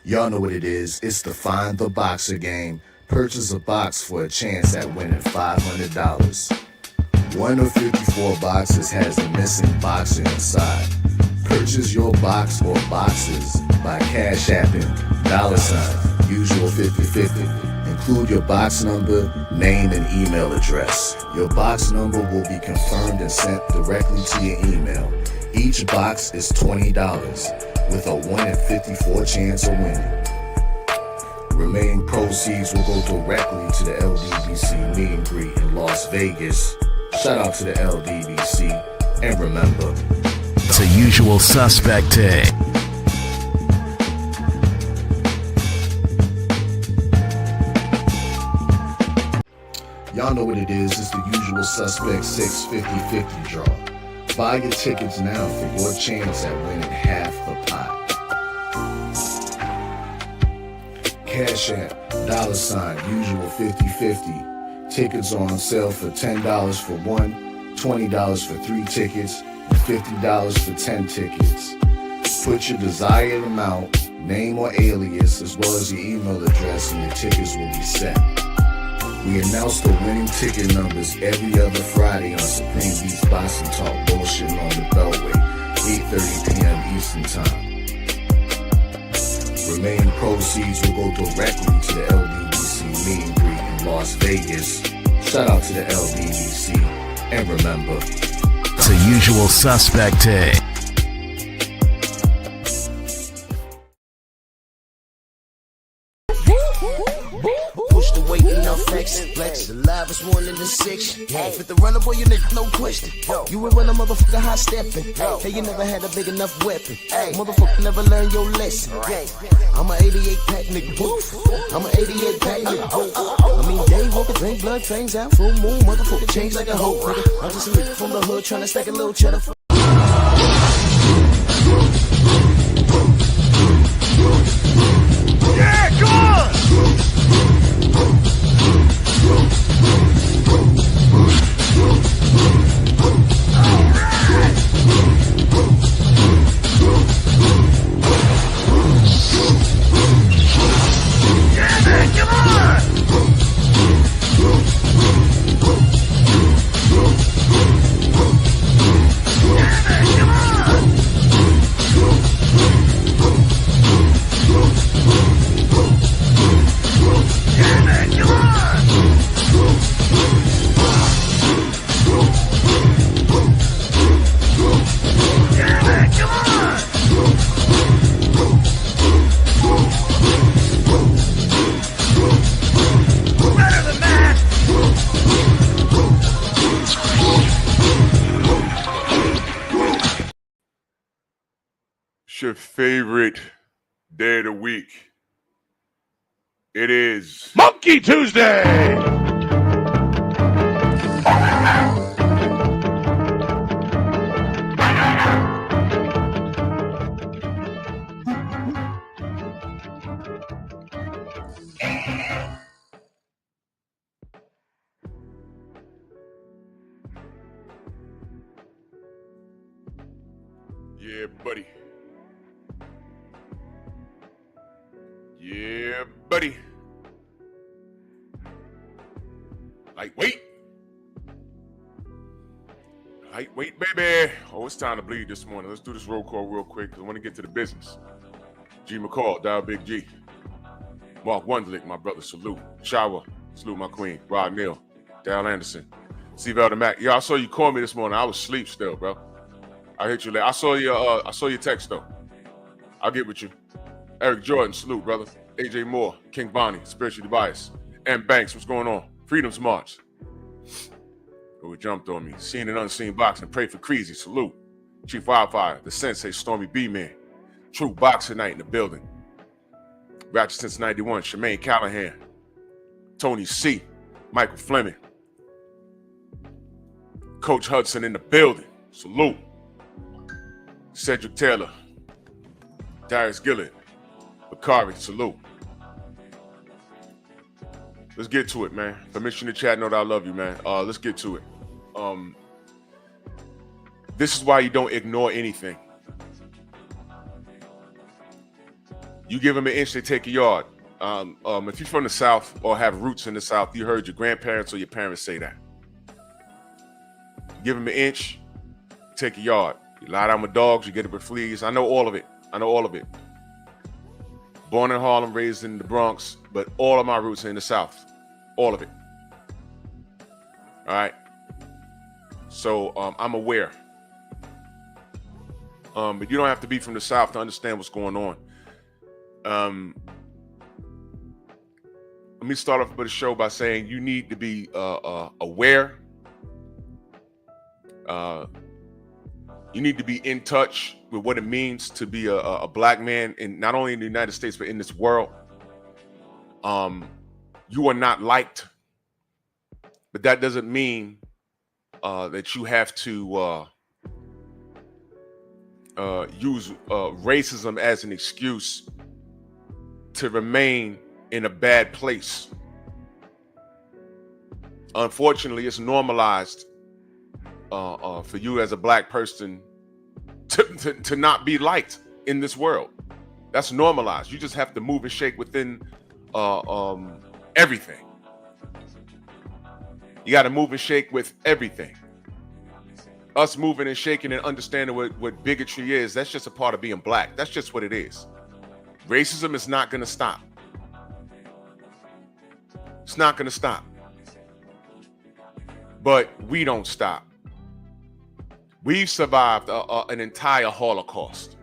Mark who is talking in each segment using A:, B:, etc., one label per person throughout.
A: Y'all know what it is. It's the Find the Boxer game. Purchase a box for a chance at winning $500. One of 54 boxes has a missing boxer inside. Purchase your box or boxes by Cash Apping $, usual 50/50. Include your box number, name, and email address. Your box number will be confirmed and sent directly to your email. Each box is $20 with a 1 in 54 chance of winning. Remaining proceeds will go directly to the LDBC meet and greet in Las Vegas. Shout out to the LDBC, and remember,
B: it's a usual suspect day.
A: Y'all know what it is. It's the usual suspect 650-50 draw. Buy your tickets now for your chance at winning half the pot. Cash App, $, usual 50/50. Tickets are on sale for $10 for one, $20 for 3 tickets, and $50 for 10 tickets. Put your desired amount, name or alias, as well as your email address, and your tickets will be set. We announce the winning ticket numbers every other Friday on Supreme Beats Boxing Talk Bullshitting on the Beltway, 8:30 p.m. Eastern Time. Remaining proceeds will go directly to the LDBC meet and greet in Las Vegas. Shout out to the LDBC, and remember,
B: it's a usual suspect day.
C: Push the weight and now flex. Flex alive is more than the 6. With the runner boy, you nigga, no question. You will run a motherfucker high stepping. Hey, you never had a big enough weapon. Motherfucker never learned your lesson. I'm an 88 pack nigga. I'm an 88 pack nigga. I mean, day walking, drink blood, trains out, full moon, motherfucker change like a hoe. I'm just a nigga from the hood trying to stack a little cheddar.
D: Yeah, come on! Yeah, man, come on! Yeah, man, come on! Yeah, man, come on! Yeah, man, come on! Better than that!
E: It's your favorite day of the week. It is
D: Monkey Tuesday!
E: Yeah, buddy. Yeah, buddy. Lightweight. Lightweight, baby. Oh, it's time to bleed this morning. Let's do this roll call real quick because I want to get to the business. G McCall, Dial Big G. Mark Wunderlich, my brother, salute. Shower, salute my queen. Rod Neal, Dal Anderson. Steve Elder Mac. Yeah, I saw you call me this morning. I was asleep still, bro. I hit you late. I saw your text though. I'll get with you. Eric Jordan, salute, brother. AJ Moore, King Bonnie, Spiritually Biased. M Banks, what's going on? Freedom's March. Who jumped on me? Seen and unseen boxing. Pray for Creasy, salute. Chief Wildfire, the Sensei, Stormy B-Man. True Boxer Night in the building. Ratchet since 91, Shemaine Callahan. Tony C, Michael Fleming. Coach Hudson in the building, salute. Cedric Taylor, Darius Gillett, Bakari, salute. Let's get to it, man. Permission to chat, know that I love you, man. Let's get to it. This is why you don't ignore anything. You give them an inch, they take a yard. If you're from the South or have roots in the South, you heard your grandparents or your parents say that. Give them an inch, take a yard. You lie down with dogs, you get it with fleas. I know all of it. Born in Harlem, raised in the Bronx, but all of my roots are in the South. All of it. All right. So I'm aware. But you don't have to be from the South to understand what's going on. Let me start off with the show by saying you need to be aware. You need to be in touch with what it means to be a black man, in not only in the United States but in this world. You are not liked, but that doesn't mean that you have to use racism as an excuse to remain in a bad place. Unfortunately, it's normalized for you as a black person to not be liked in this world. That's normalized. You just have to move and shake within everything. You got to move and shake with everything. Us moving and shaking and understanding what bigotry is, that's just a part of being black. That's just what it is. Racism is not going to stop. It's not going to stop. But we don't stop. We've survived an entire Holocaust.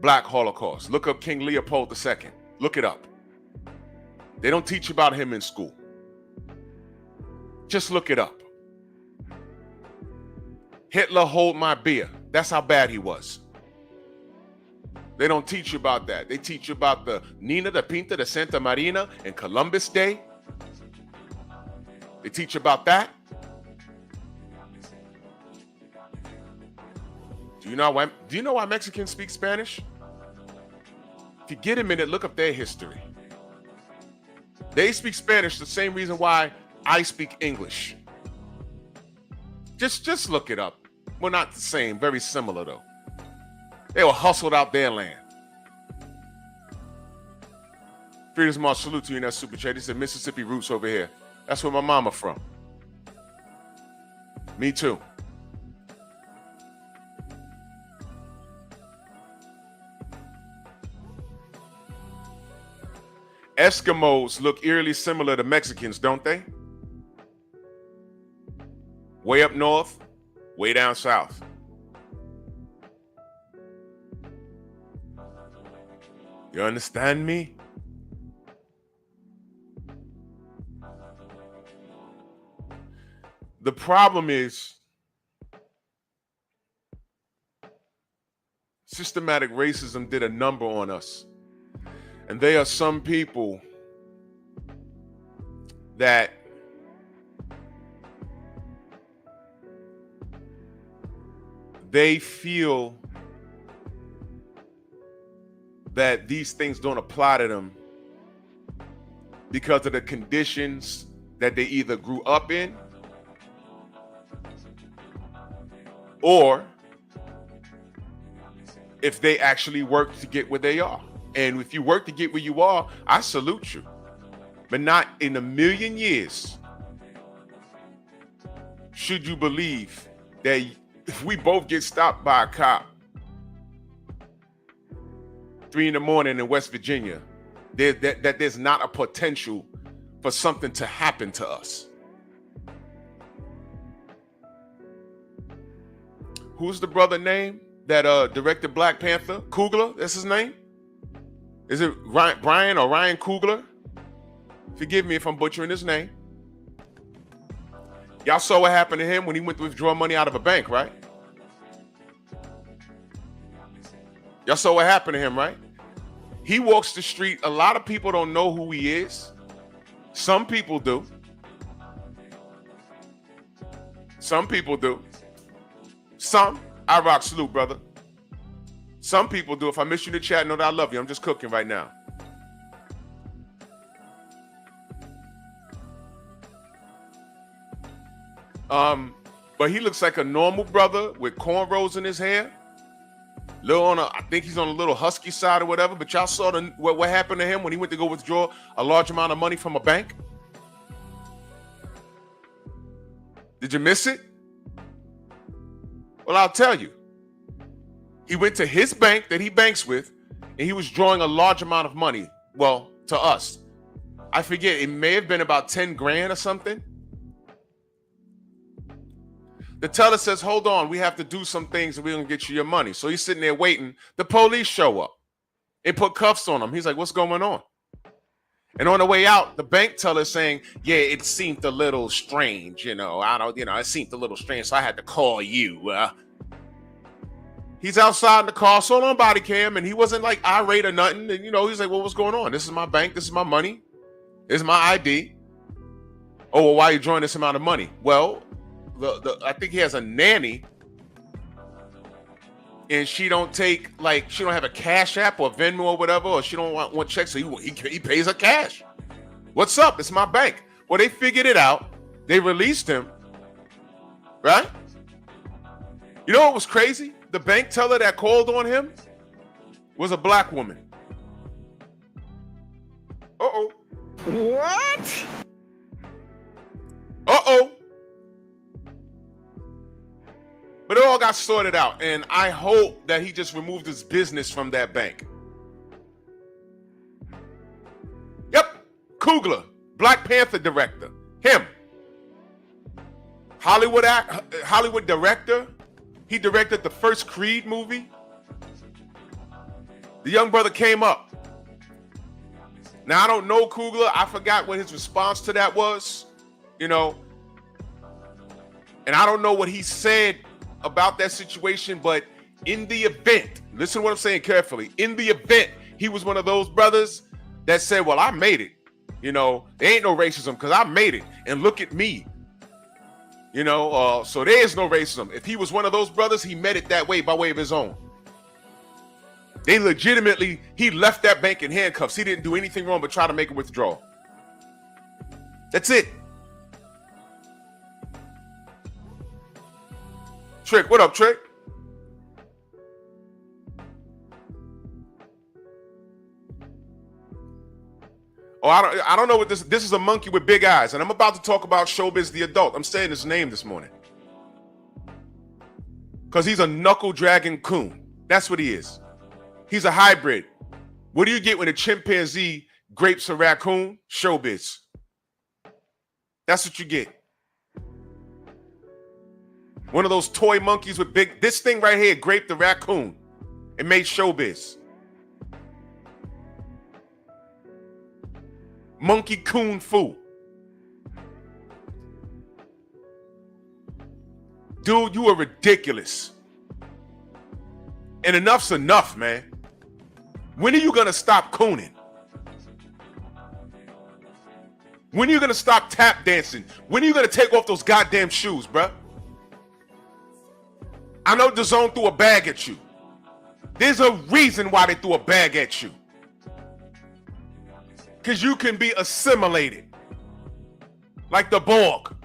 E: Black Holocaust. Look up King Leopold II. Look it up. They don't teach about him in school. Just look it up. Hitler, hold my beer. That's how bad he was. They don't teach you about that. They teach you about the Nina, the Pinta, the Santa Marina, and Columbus Day. They teach you about that. Do you know why Mexicans speak Spanish? If you get a minute, look up their history. They speak Spanish the same reason why I speak English. Just look it up. We're not the same, very similar though. They were hustled out their land. Freedom's March, salute to you in that super chat. He said Mississippi roots over here. That's where my mama from. Me too. Eskimos look eerily similar to Mexicans, don't they? Way up north, way down south. You understand me? The problem is systematic racism did a number on us. And there are some people that they feel that these things don't apply to them because of the conditions that they either grew up in or if they actually work to get where they are. And if you work to get where you are, I salute you. But not in a million years should you believe that if we both get stopped by a cop 3 a.m. in West Virginia, that there's not a potential for something to happen to us. Who's the brother name that directed Black Panther? Coogler, that's his name? Is it Brian or Ryan Coogler? Forgive me if I'm butchering his name. Y'all saw what happened to him when he went to withdraw money out of a bank, right? Y'all saw what happened to him, right? He walks the street. A lot of people don't know who he is. Some people do. Some people do. Some. I rock, salute, brother. Some people do. If I miss you in the chat, know that I love you. I'm just cooking right now. But he looks like a normal brother with cornrows in his hair. I think he's on a little husky side or whatever, but y'all saw what happened to him when he went to go withdraw a large amount of money from a bank? Did you miss it? Well, I'll tell you. He went to his bank that he banks with, and he was drawing a large amount of money. Well, to us. I forget, it may have been about 10 grand or something. The teller says, hold on, we have to do some things and we're going to get you your money. So he's sitting there waiting. The police show up and put cuffs on him. He's like, what's going on? And on the way out, the bank teller is saying, yeah, it seemed a little strange. It seemed a little strange, so I had to call you. He's outside in the car, sold on body cam, and he wasn't like irate or nothing. And, he's like, well, what's going on? This is my bank. This is my money. This is my ID. Oh, well, why are you drawing this amount of money? Well, I think he has a nanny, and she don't have a Cash App or Venmo or whatever, or she don't want checks, so he pays her cash. What's up? It's my bank. Well, they figured it out. They released him, right? You know what was crazy? The bank teller that called on him was a black woman. Uh-oh.
D: What?
E: Uh-oh. But it all got sorted out, and I hope that he just removed his business from that bank. Yep, Coogler, Black Panther director, him. Hollywood director. He directed the first Creed movie. The young brother came up. Now, I don't know Coogler. I forgot what his response to that was, and I don't know what he said about that situation, but in the event, listen to what I'm saying carefully, in the event he was one of those brothers that said, well, I made it, there ain't no racism because I made it, and look at me, so there is no racism. If he was one of those brothers, he met it that way by way of his own. He left that bank in handcuffs. He didn't do anything wrong but try to make a withdrawal. That's it. Trick, what up, Trick? Oh, I don't know what this is. A monkey with big eyes, and I'm about to talk about Showbiz the adult. I'm saying his name this morning because he's a knuckle dragging coon. That's what he is. He's a hybrid. What do you get when a chimpanzee grapes a raccoon? Showbiz. That's what you get. One of those toy monkeys with big... This thing right here graped the raccoon and made Showbiz. Monkey coon foo. Dude, you are ridiculous. And enough's enough, man. When are you going to stop cooning? When are you going to stop tap dancing? When are you going to take off those goddamn shoes, bruh? I know DAZN threw a bag at you. There's a reason why they threw a bag at you. Because you can be assimilated. Like the Borg.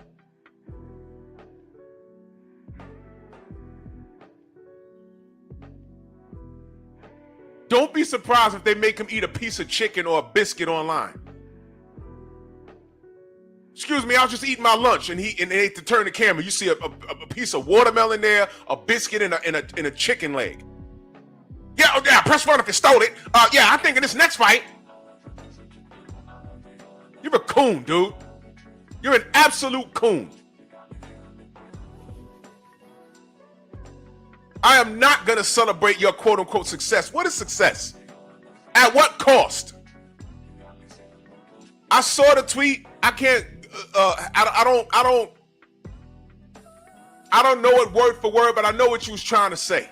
E: Don't be surprised if they make him eat a piece of chicken or a biscuit online. Excuse me, I was just eating my lunch, and they had to turn the camera. You see a piece of watermelon there, a biscuit, and a chicken leg. Yeah, press run if you stole it. I'm thinking this next fight. You're a coon, dude. You're an absolute coon. I am not going to celebrate your quote-unquote success. What is success? At what cost? I saw the tweet. I can't... I don't know it word for word, but I know what you was trying to say.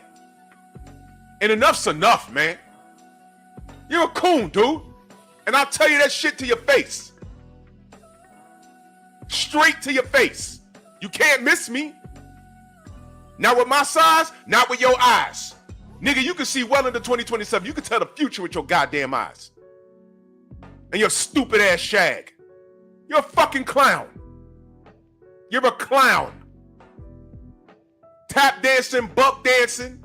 E: And enough's enough, man. You're a coon, dude. And I'll tell you that shit to your face. Straight to your face. You can't miss me. Not with my size, not with your eyes. Nigga, you can see well into 2027. You can tell the future with your goddamn eyes. And your stupid ass shag. You're a fucking clown. You're a clown. Tap dancing, buck dancing.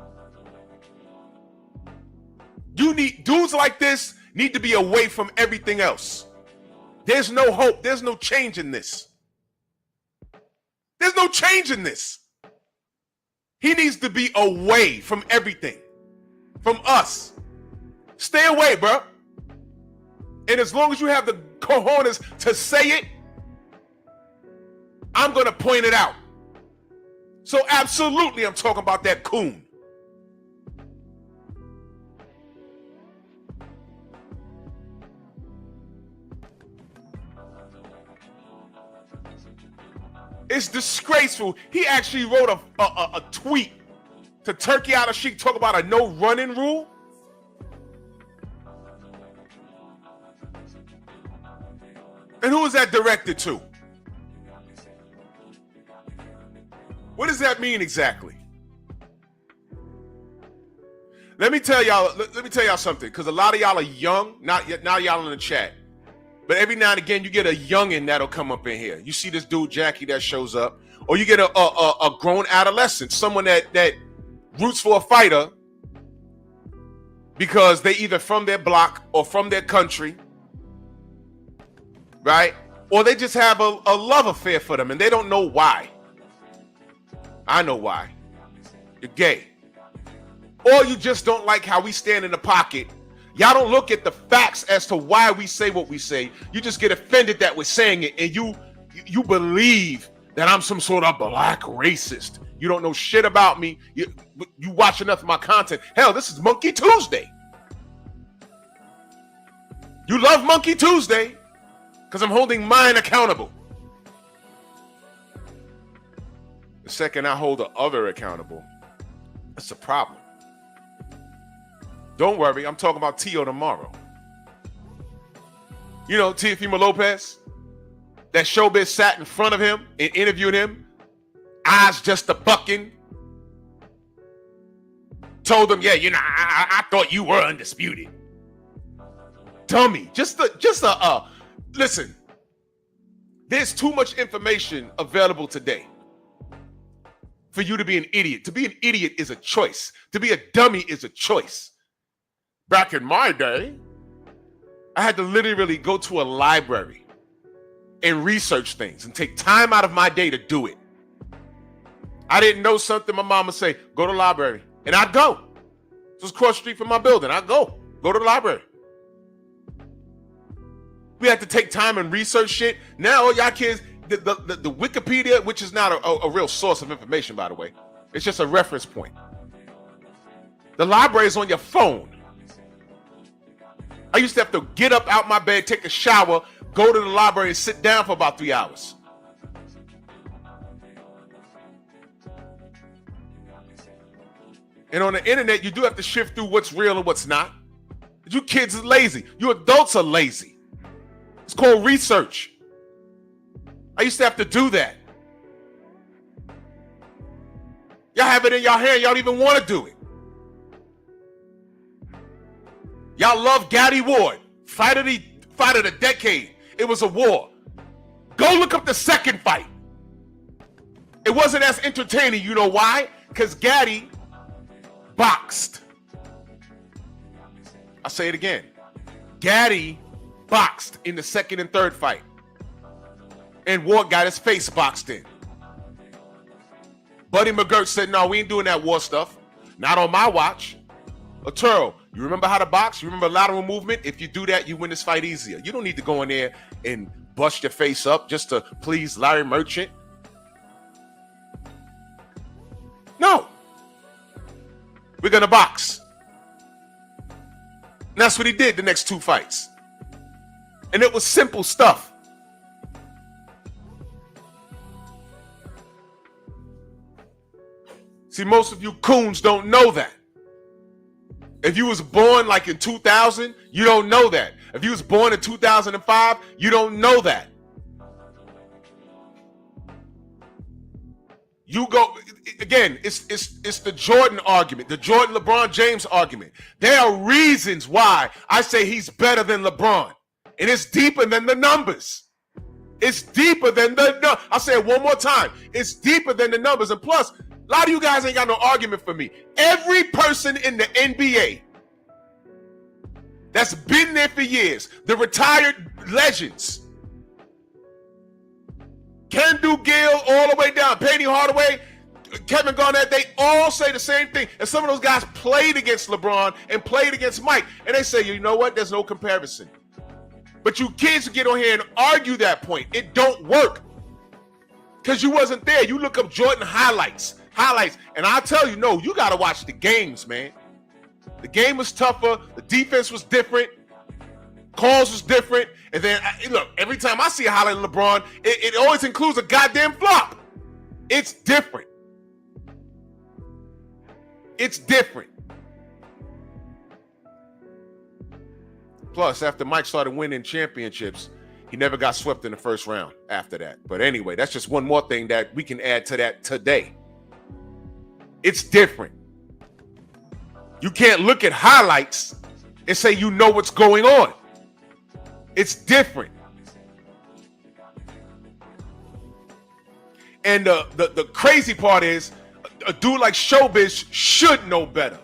E: dudes like this need to be away from everything else. There's no hope. There's no change in this. There's no change in this. He needs to be away from everything, from us. Stay away, bro. And as long as you have the cojones to say it, I'm going to point it out. So absolutely, I'm talking about that coon. It's disgraceful. He actually wrote a tweet to Turkey Out of Sheik, talk about a no running rule. And who is that directed to? What does that mean exactly? Let me tell y'all something, because a lot of y'all are young, not y'all in the chat. But every now and again, you get a youngin' that'll come up in here. You see this dude, Jackie, that shows up. Or you get a grown adolescent, someone that roots for a fighter because they either from their block or from their country, right? Or they just have a love affair for them and they don't know why. I know why. You're gay. Or you just don't like how we stand in the pocket. Y'all don't look at the facts as to why we say what we say. You just get offended that we're saying it, and you believe that I'm some sort of black racist. You don't know shit about me. You watch enough of my content. Hell, this is Monkey Tuesday. You love Monkey Tuesday because I'm holding mine accountable. The second I hold the other accountable, that's a problem. Don't worry, I'm talking about Tio tomorrow. You know, Teofimo Lopez, that showbiz sat in front of him and interviewed him, eyes just a bucking. Told him, yeah, you know, I thought you were undisputed. Dummy, listen, there's too much information available today for you to be an idiot. To be an idiot is a choice. To be a dummy is a choice. Back in my day, I had to literally go to a library and research things and take time out of my day to do it. I didn't know something, my mom would say, go to the library. And I'd go. Just across the street from my building. I'd go to the library. We had to take time and research shit. Now, y'all kids, the Wikipedia, which is not a real source of information, by the way. It's just a reference point. The library is on your phone. I used to have to get up out my bed, take a shower, go to the library and sit down for about 3 hours. And on the internet, you do have to shift through what's real and what's not. You kids are lazy. You adults are lazy. It's called research. I used to have to do that. Y'all have it in your hand. Y'all don't even want to do it. Y'all love Gaddy Ward. Fight of the decade. It was a war. Go look up the second fight. It wasn't as entertaining. You know why? Because Gaddy boxed. I'll say it again. Gaddy boxed in the second and third fight. And Ward got his face boxed in. Buddy McGirt said, no, we ain't doing that war stuff. Not on my watch. Arturo, you remember how to box? You remember lateral movement? If you do that, you win this fight easier. You don't need to go in there and bust your face up just to please Larry Merchant. No. We're going to box. And that's what he did the next two fights. And it was simple stuff. See, most of you coons don't know that. If you was born like in 2000, you don't know that. If you was born in 2005, you don't know that. You go, again, it's the Jordan argument, the Jordan LeBron James argument. There are reasons why I say he's better than LeBron. And it's deeper than the numbers. It's deeper than I'll say it one more time. It's deeper than the numbers. And plus, a lot of you guys ain't got no argument for me. Every person in the NBA that's been there for years, the retired legends, Ken Gill all the way down, Penny Hardaway, Kevin Garnett, they all say the same thing. And some of those guys played against LeBron and played against Mike. And they say, you know what? There's no comparison. But you kids get on here and argue that point. It don't work. Because you wasn't there. You look up Jordan highlights. And I tell you, no, you got to watch the games, man. The game was tougher. The defense was different. Calls was different. And then, look, every time I see a highlight of LeBron, it always includes a goddamn flop. It's different. It's different. Plus, after Mike started winning championships, he never got swept in the first round after that. But anyway, that's just one more thing that we can add to that today. It's different. You can't look at highlights and say you know what's going on. It's different. And the crazy part is, a dude like Showbiz should know better.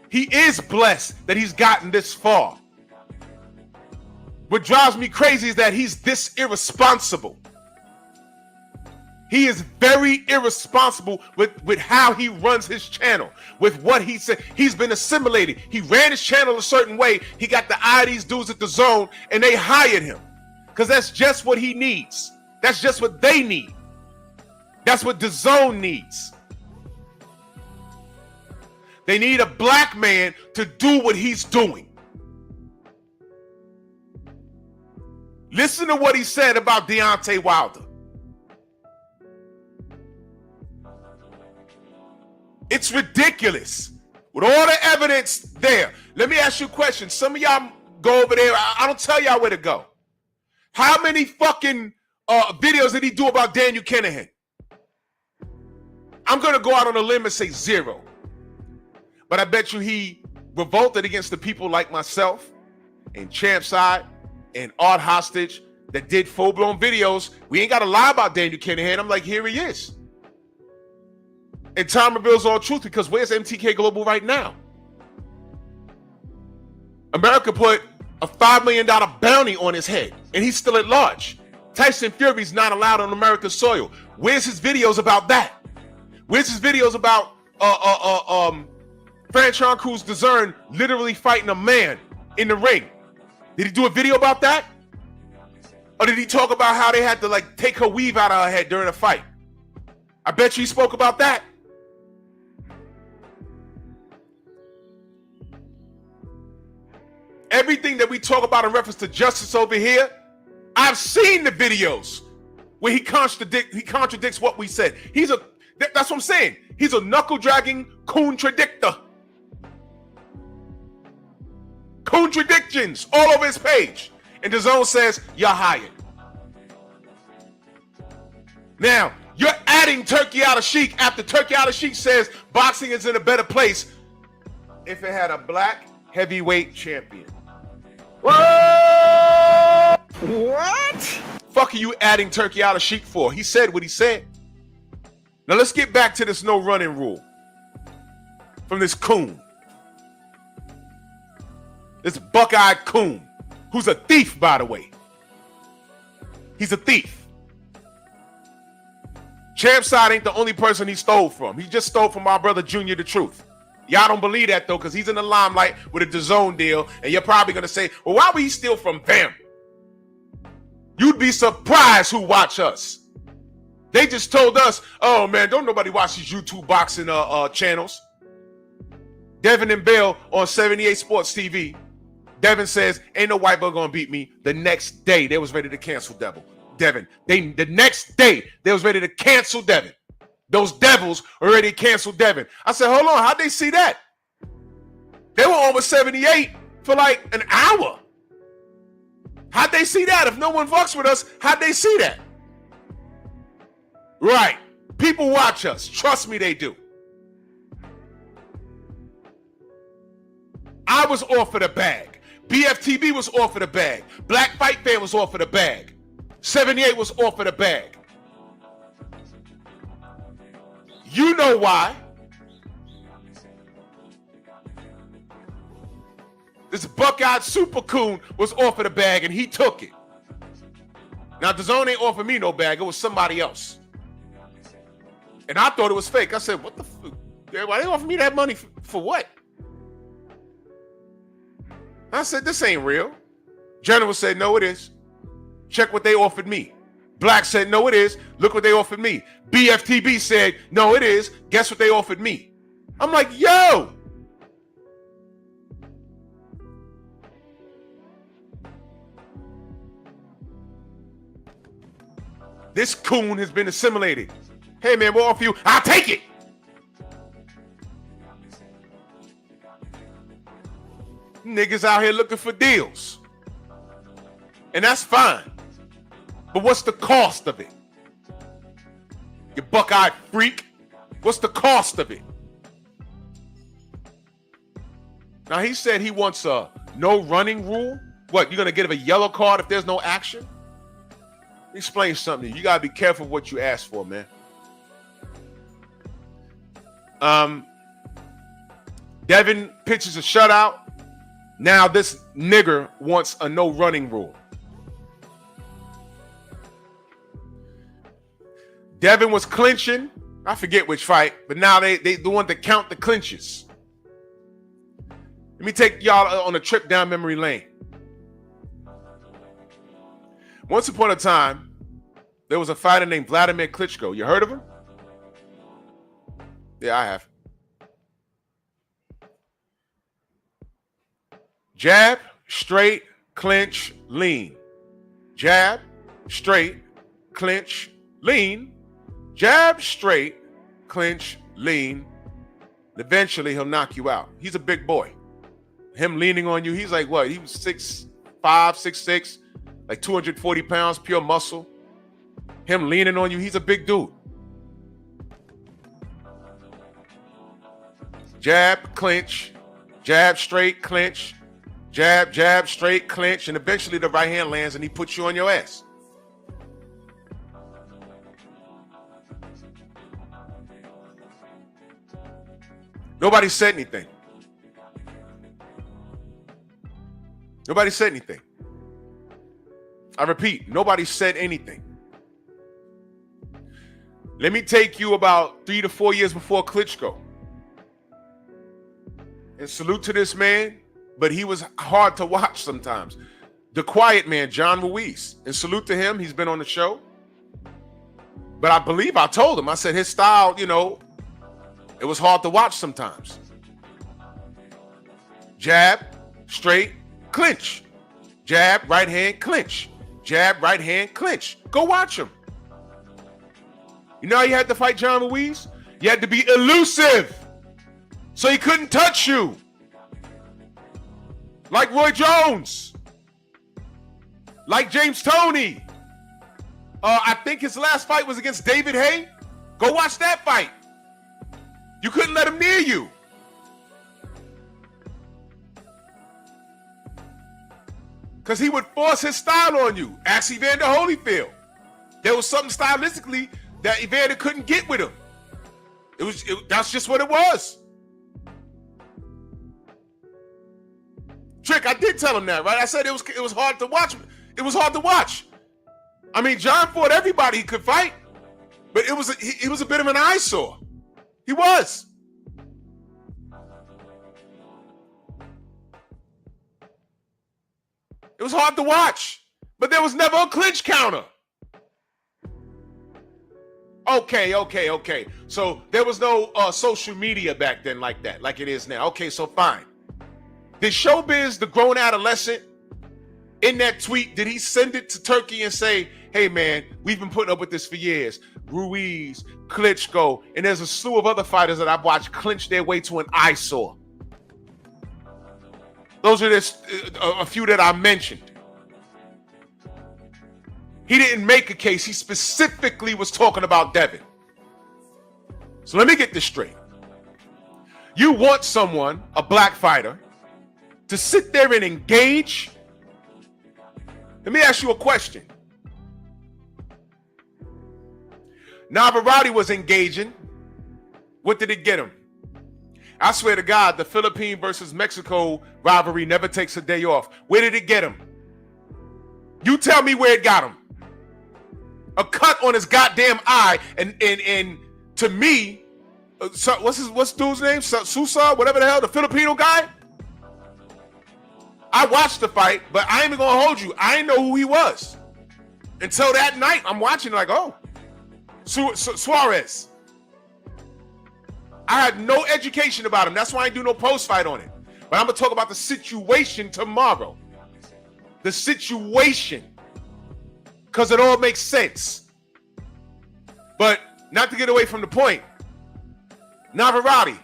E: He is blessed that he's gotten this far. What drives me crazy is that he's this irresponsible. He is very irresponsible with how he runs his channel, with what he said. He's been assimilated. He ran his channel a certain way. He got the eye of these dudes at the Zone, and they hired him because that's just what he needs. That's just what they need. That's what the Zone needs. They need a black man to do what he's doing. Listen to what he said about Deontay Wilder. It's ridiculous. With all the evidence there. Let me ask you a question. Some of y'all go over there. I don't tell y'all where to go. How many fucking videos did he do about Daniel Kinahan? I'm going to go out on a limb and say 0. But I bet you he revolted against the people like myself and Champside and Art Hostage that did full-blown videos. We ain't got to lie about Daniel Kinahan. I'm like, here he is. And time reveals all truth, because where's MTK Global right now? America put a $5 million bounty on his head, and he's still at large. Tyson Fury's not allowed on America's soil. Where's his videos about that? Where's his videos about Franchon Cruz DeZern literally fighting a man in the ring? Did he do a video about that? Or did he talk about how they had to like take her weave out of her head during a fight? I bet you he spoke about that. Everything that we talk about in reference to justice over here, I've seen the videos where he contradicts what we said. That's what I'm saying. He's a knuckle-dragging contradictor. Contradictions all over his page. And the Zone says, you're hired. Now, you're adding Turkey Al-Sheikh after Turkey Al-Sheikh says boxing is in a better place if it had a black heavyweight champion.
D: What?
E: Fuck are you adding Turkey Al-Sheikh for? He said what he said. Now let's get back to this no running rule from this coon. This buck-eyed coon, who's a thief, by the way. He's a thief. Champside ain't the only person he stole from. He just stole from our brother Junior the Truth. Y'all don't believe that, though, because he's in the limelight with a DAZN deal, and you're probably going to say, well, why would he steal from them? You'd be surprised who watch us. They just told us, oh, man, don't nobody watch these YouTube boxing channels. Devin and Bill on 78 Sports TV. Devin says, ain't no white boy going to beat me. The next day, they was ready to cancel Devin. The next day, they was ready to cancel Devin. Those devils already canceled Devin. I said, hold on, how'd they see that? They were over 78 for like an hour. How'd they see that? If no one fucks with us, how'd they see that? Right. People watch us. Trust me, they do. I was offered a bag. BFTB was offered a bag. Black Fight Fan was offered a bag. 78 was offered a bag. You know why. This buck-eyed super coon was offered a bag and he took it. Now, DAZN ain't offered me no bag. It was somebody else. And I thought it was fake. I said, what the fuck? Why they offer me that money for what? I said, this ain't real. General said, no, it is. Check what they offered me. Black said, no, it is. Look what they offered me. BFTB said, no, it is. Guess what they offered me? I'm like, yo. This coon has been assimilated. Hey, man, we'll offer you. I'll take it. Niggas out here looking for deals. And that's fine. But what's the cost of it? You buck-eyed freak. What's the cost of it? Now, he said he wants a no running rule. What, you're going to give a yellow card if there's no action? Explain something. You got to be careful what you ask for, man. Devin pitches a shutout. Now this nigger wants a no running rule. Devin was clinching. I forget which fight, but now they want to count the clinches. Let me take y'all on a trip down memory lane. Once upon a time, there was a fighter named Vladimir Klitschko. You heard of him? Yeah, I have. Jab, straight, clinch, lean. Jab, straight, clinch, lean. Jab, straight, clinch, lean. Eventually, he'll knock you out. He's a big boy. Him leaning on you, he's like what? He was 6'5", 6'6", like 240 pounds, pure muscle. Him leaning on you, he's a big dude. Jab, clinch, jab, straight, clinch, jab, jab, straight, clinch, and eventually the right hand lands and he puts you on your ass. Nobody said anything. Nobody said anything. I repeat, nobody said anything. Let me take you about 3 to 4 years before Klitschko. And salute to this man, but he was hard to watch sometimes. The quiet man, John Ruiz. And salute to him, he's been on the show. But I believe I told him, I said his style, you know, it was hard to watch sometimes. Jab, straight, clinch. Jab, right hand, clinch. Jab, right hand, clinch. Go watch him. You know how you had to fight John Ruiz? You had to be elusive. So he couldn't touch you. Like Roy Jones. Like James Toney. I think his last fight was against David Haye. Go watch that fight. You couldn't let him near you. Because he would force his style on you. Ask Evander Holyfield. There was something stylistically that Evander couldn't get with him. That's just what it was. Trick, I did tell him that, right? I said it was hard to watch. It was hard to watch. I mean, John fought everybody he could fight, but it was a bit of an eyesore. He was. It was hard to watch, but there was never a clinch counter. Okay. So there was no social media back then like that, like it is now. Okay, so fine. Did Showbiz, the grown adolescent, in that tweet, did he send it to Turkey and say, hey, man, we've been putting up with this for years. Ruiz, Klitschko, and there's a slew of other fighters that I've watched clinch their way to an eyesore. Those are just a few that I mentioned. He didn't make a case. He specifically was talking about Devin. So let me get this straight. You want someone, a black fighter, to sit there and engage? Let me ask you a question. Navarrete was engaging. What did it get him? I swear to God, the Philippine versus Mexico rivalry never takes a day off. Where did it get him? You tell me where it got him. A cut on his goddamn eye, and to me, what's dude's name? Sousa, whatever the hell, the Filipino guy. I watched the fight, but I ain't even gonna hold you. I didn't know who he was until that night. I'm watching like, oh, Suarez. I had no education about him. That's why I ain't do no post fight on it. But I'm gonna talk about the situation tomorrow. The situation, because it all makes sense. But not to get away from the point, Navarrete,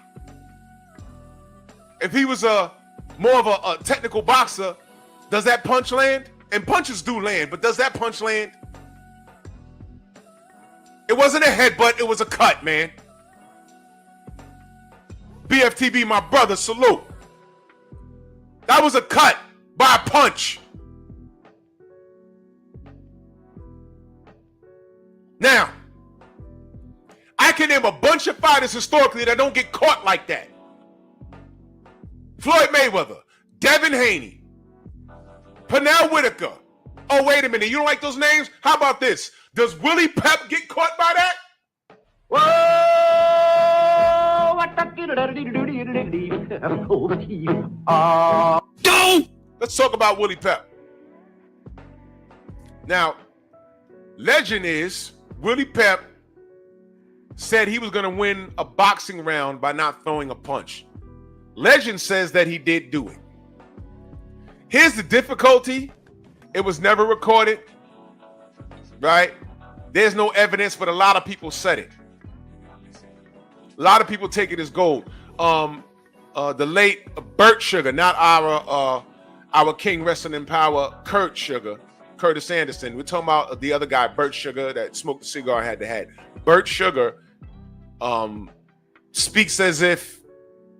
E: if he was more of a technical boxer, does that punch land? And punches do land, but does that punch land? It wasn't a headbutt, it was a cut, man. BFTB, my brother, salute. That was a cut by a punch. Now, I can name a bunch of fighters historically that don't get caught like that. Floyd Mayweather, Devin Haney, Pernell Whitaker. Oh, wait a minute. You don't like those names? How about this? Does Willie Pep get caught by that? Let's talk about Willie Pep. Now, legend is Willie Pep said he was going to win a boxing round by not throwing a punch. Legend says that he did do it. Here's the difficulty. It was never recorded, right? There's no evidence, but a lot of people said it. A lot of people take it as gold. The late Burt Sugar, not our king wrestling in power, Curtis Anderson. We're talking about the other guy, Burt Sugar, that smoked the cigar and had the hat. Burt Sugar speaks as if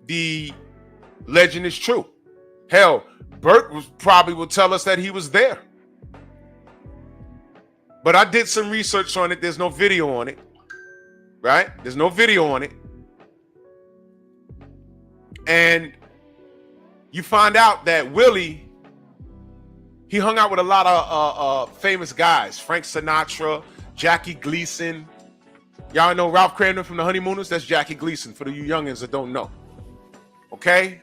E: the legend is true. Hell, Burt probably will tell us that he was there. But I did some research on it. There's no video on it, right? There's no video on it. And you find out that Willie, he hung out with a lot of famous guys. Frank Sinatra, Jackie Gleason. Y'all know Ralph Cramden from the Honeymooners? That's Jackie Gleason, for you youngins that don't know. Okay?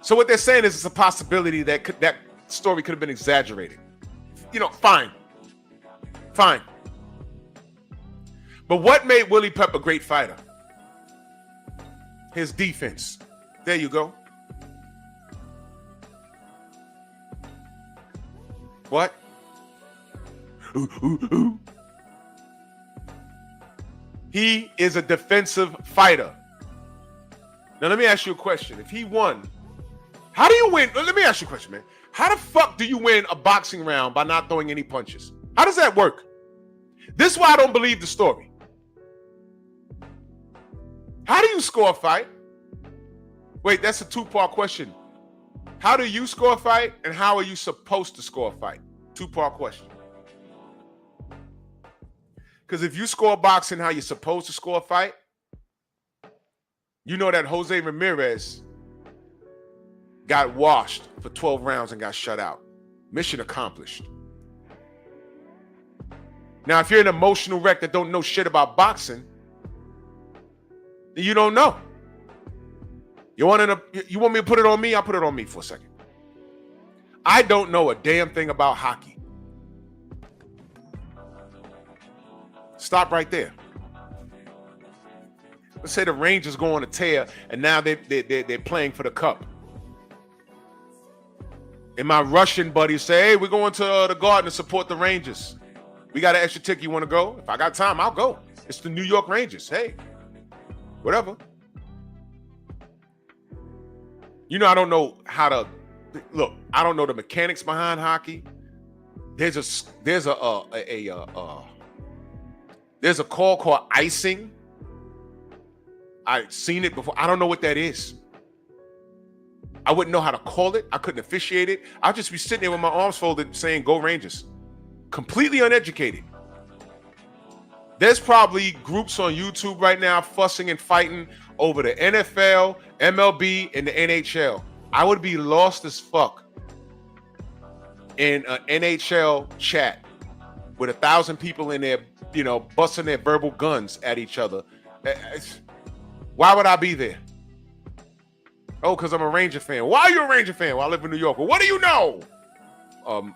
E: So what they're saying is it's a possibility that that story could have been exaggerated. You know, fine. Fine. But what made Willie Pep a great fighter? His defense. There you go. What? He is a defensive fighter. Now, let me ask you a question. If he won, how do you win? Let me ask you a question, man. How the fuck do you win a boxing round by not throwing any punches? How does that work? This is why I don't believe the story. How do you score a fight? Wait, that's a two-part question. How do you score a fight, and how are you supposed to score a fight? Two-part question. Because if you score boxing how you're supposed to score a fight, you know that Jose Ramirez got washed for 12 rounds and got shut out. Mission accomplished. Now, if you're an emotional wreck that don't know shit about boxing, then you don't know. You want me to put it on me? I'll put it on me for a second. I don't know a damn thing about hockey. Stop right there. Let's say the Rangers go on a tear and now they're playing for the cup. And my Russian buddies say, hey, we're going to the Garden to support the Rangers. We got an extra ticket. You want to go? If I got time, I'll go. It's the New York Rangers. Hey, whatever. You know, I don't know how to look. I don't know the mechanics behind hockey. There's a call called icing. I've seen it before. I don't know what that is. I wouldn't know how to call it. I couldn't officiate it. I'd just be sitting there with my arms folded saying, go Rangers. Completely uneducated. There's probably groups on YouTube right now fussing and fighting over the NFL, MLB, and the NHL. I would be lost as fuck in an NHL chat with 1,000 people in there, you know, busting their verbal guns at each other. Why would I be there? Oh, because I'm a Ranger fan. Why are you a Ranger fan? Well, I live in New York. Well, what do you know?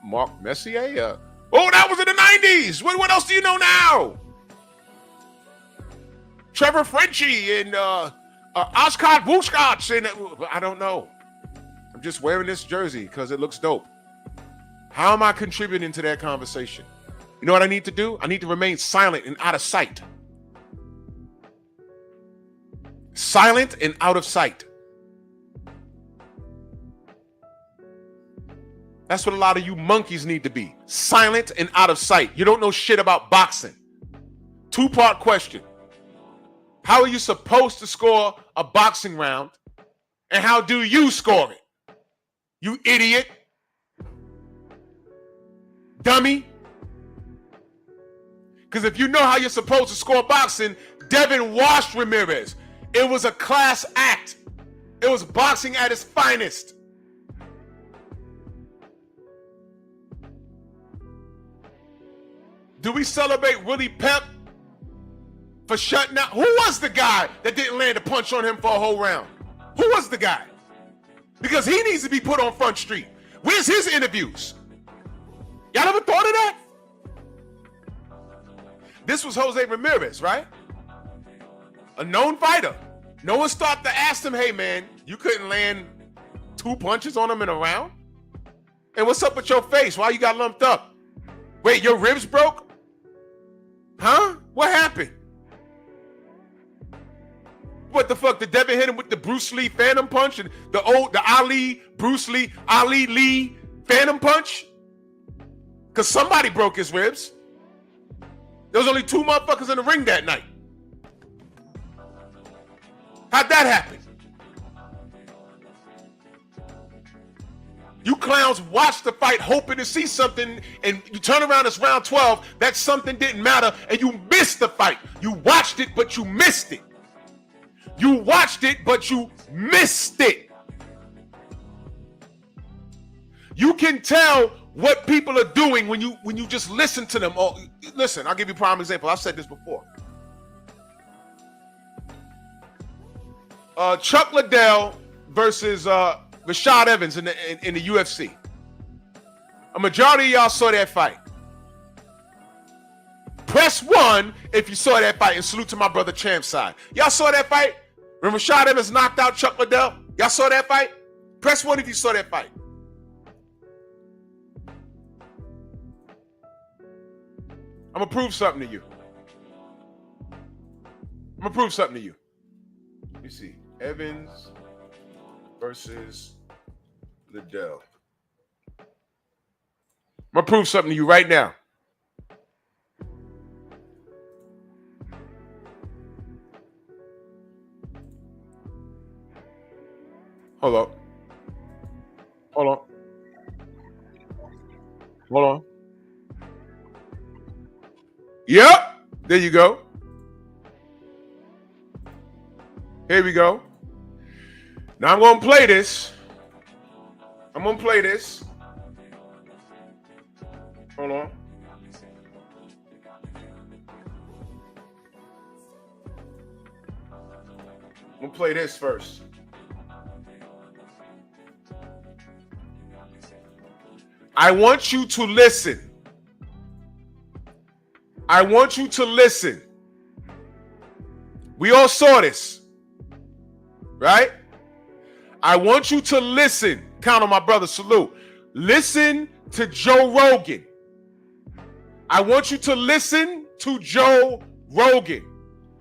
E: Mark Messier? Oh, that was in the 90s. What else do you know now? Trevor Frenchie and Oshkosh Bushkosh. And I don't know. I'm just wearing this jersey because it looks dope. How am I contributing to that conversation? You know what I need to do? I need to remain silent and out of sight. Silent and out of sight. That's what a lot of you monkeys need to be. Silent and out of sight. You don't know shit about boxing. 2-part question. How are you supposed to score a boxing round? And how do you score it? You idiot. Dummy. Because if you know how you're supposed to score boxing, Devin washed Ramirez. It was a class act. It was boxing at its finest. Do we celebrate Willie Pep for shutting out? Who was the guy that didn't land a punch on him for a whole round? Who was the guy? Because he needs to be put on Front Street. Where's his interviews? Y'all ever thought of that? This was Jose Ramirez, right? A known fighter. No one stopped to ask him, hey man, you couldn't land 2 punches on him in a round? And what's up with your face? Why you got lumped up? Wait, your ribs broke? Huh? What happened? What the fuck? Did Devin hit him with the Bruce Lee Phantom Punch and the Ali Lee Phantom Punch? Because somebody broke his ribs. There was only 2 motherfuckers in the ring that night. How'd that happen? You clowns watched the fight hoping to see something, and you turn around, it's round 12, that something didn't matter, and you missed the fight. You watched it, but you missed it. You watched it, but you missed it. You can tell what people are doing when you just listen to them. Oh, listen, I'll give you a prime example. I've said this before. Chuck Liddell versus Rashad Evans in the UFC. A majority of y'all saw that fight. Press 1 if you saw that fight, and salute to my brother Champ side. Y'all saw that fight? When Rashad Evans knocked out Chuck Liddell? Y'all saw that fight? Press 1 if you saw that fight. I'm gonna prove something to you. Let me see. Evans versus Liddell. I'm gonna prove something to you right now. Hold on. Yep. There you go. Here we go. Now I'm going to play this. Hold on. I'm going to play this first. I want you to listen. We all saw this, right? I want you to listen. Count on my brother, salute. Listen to Joe Rogan. I want you to listen to Joe Rogan.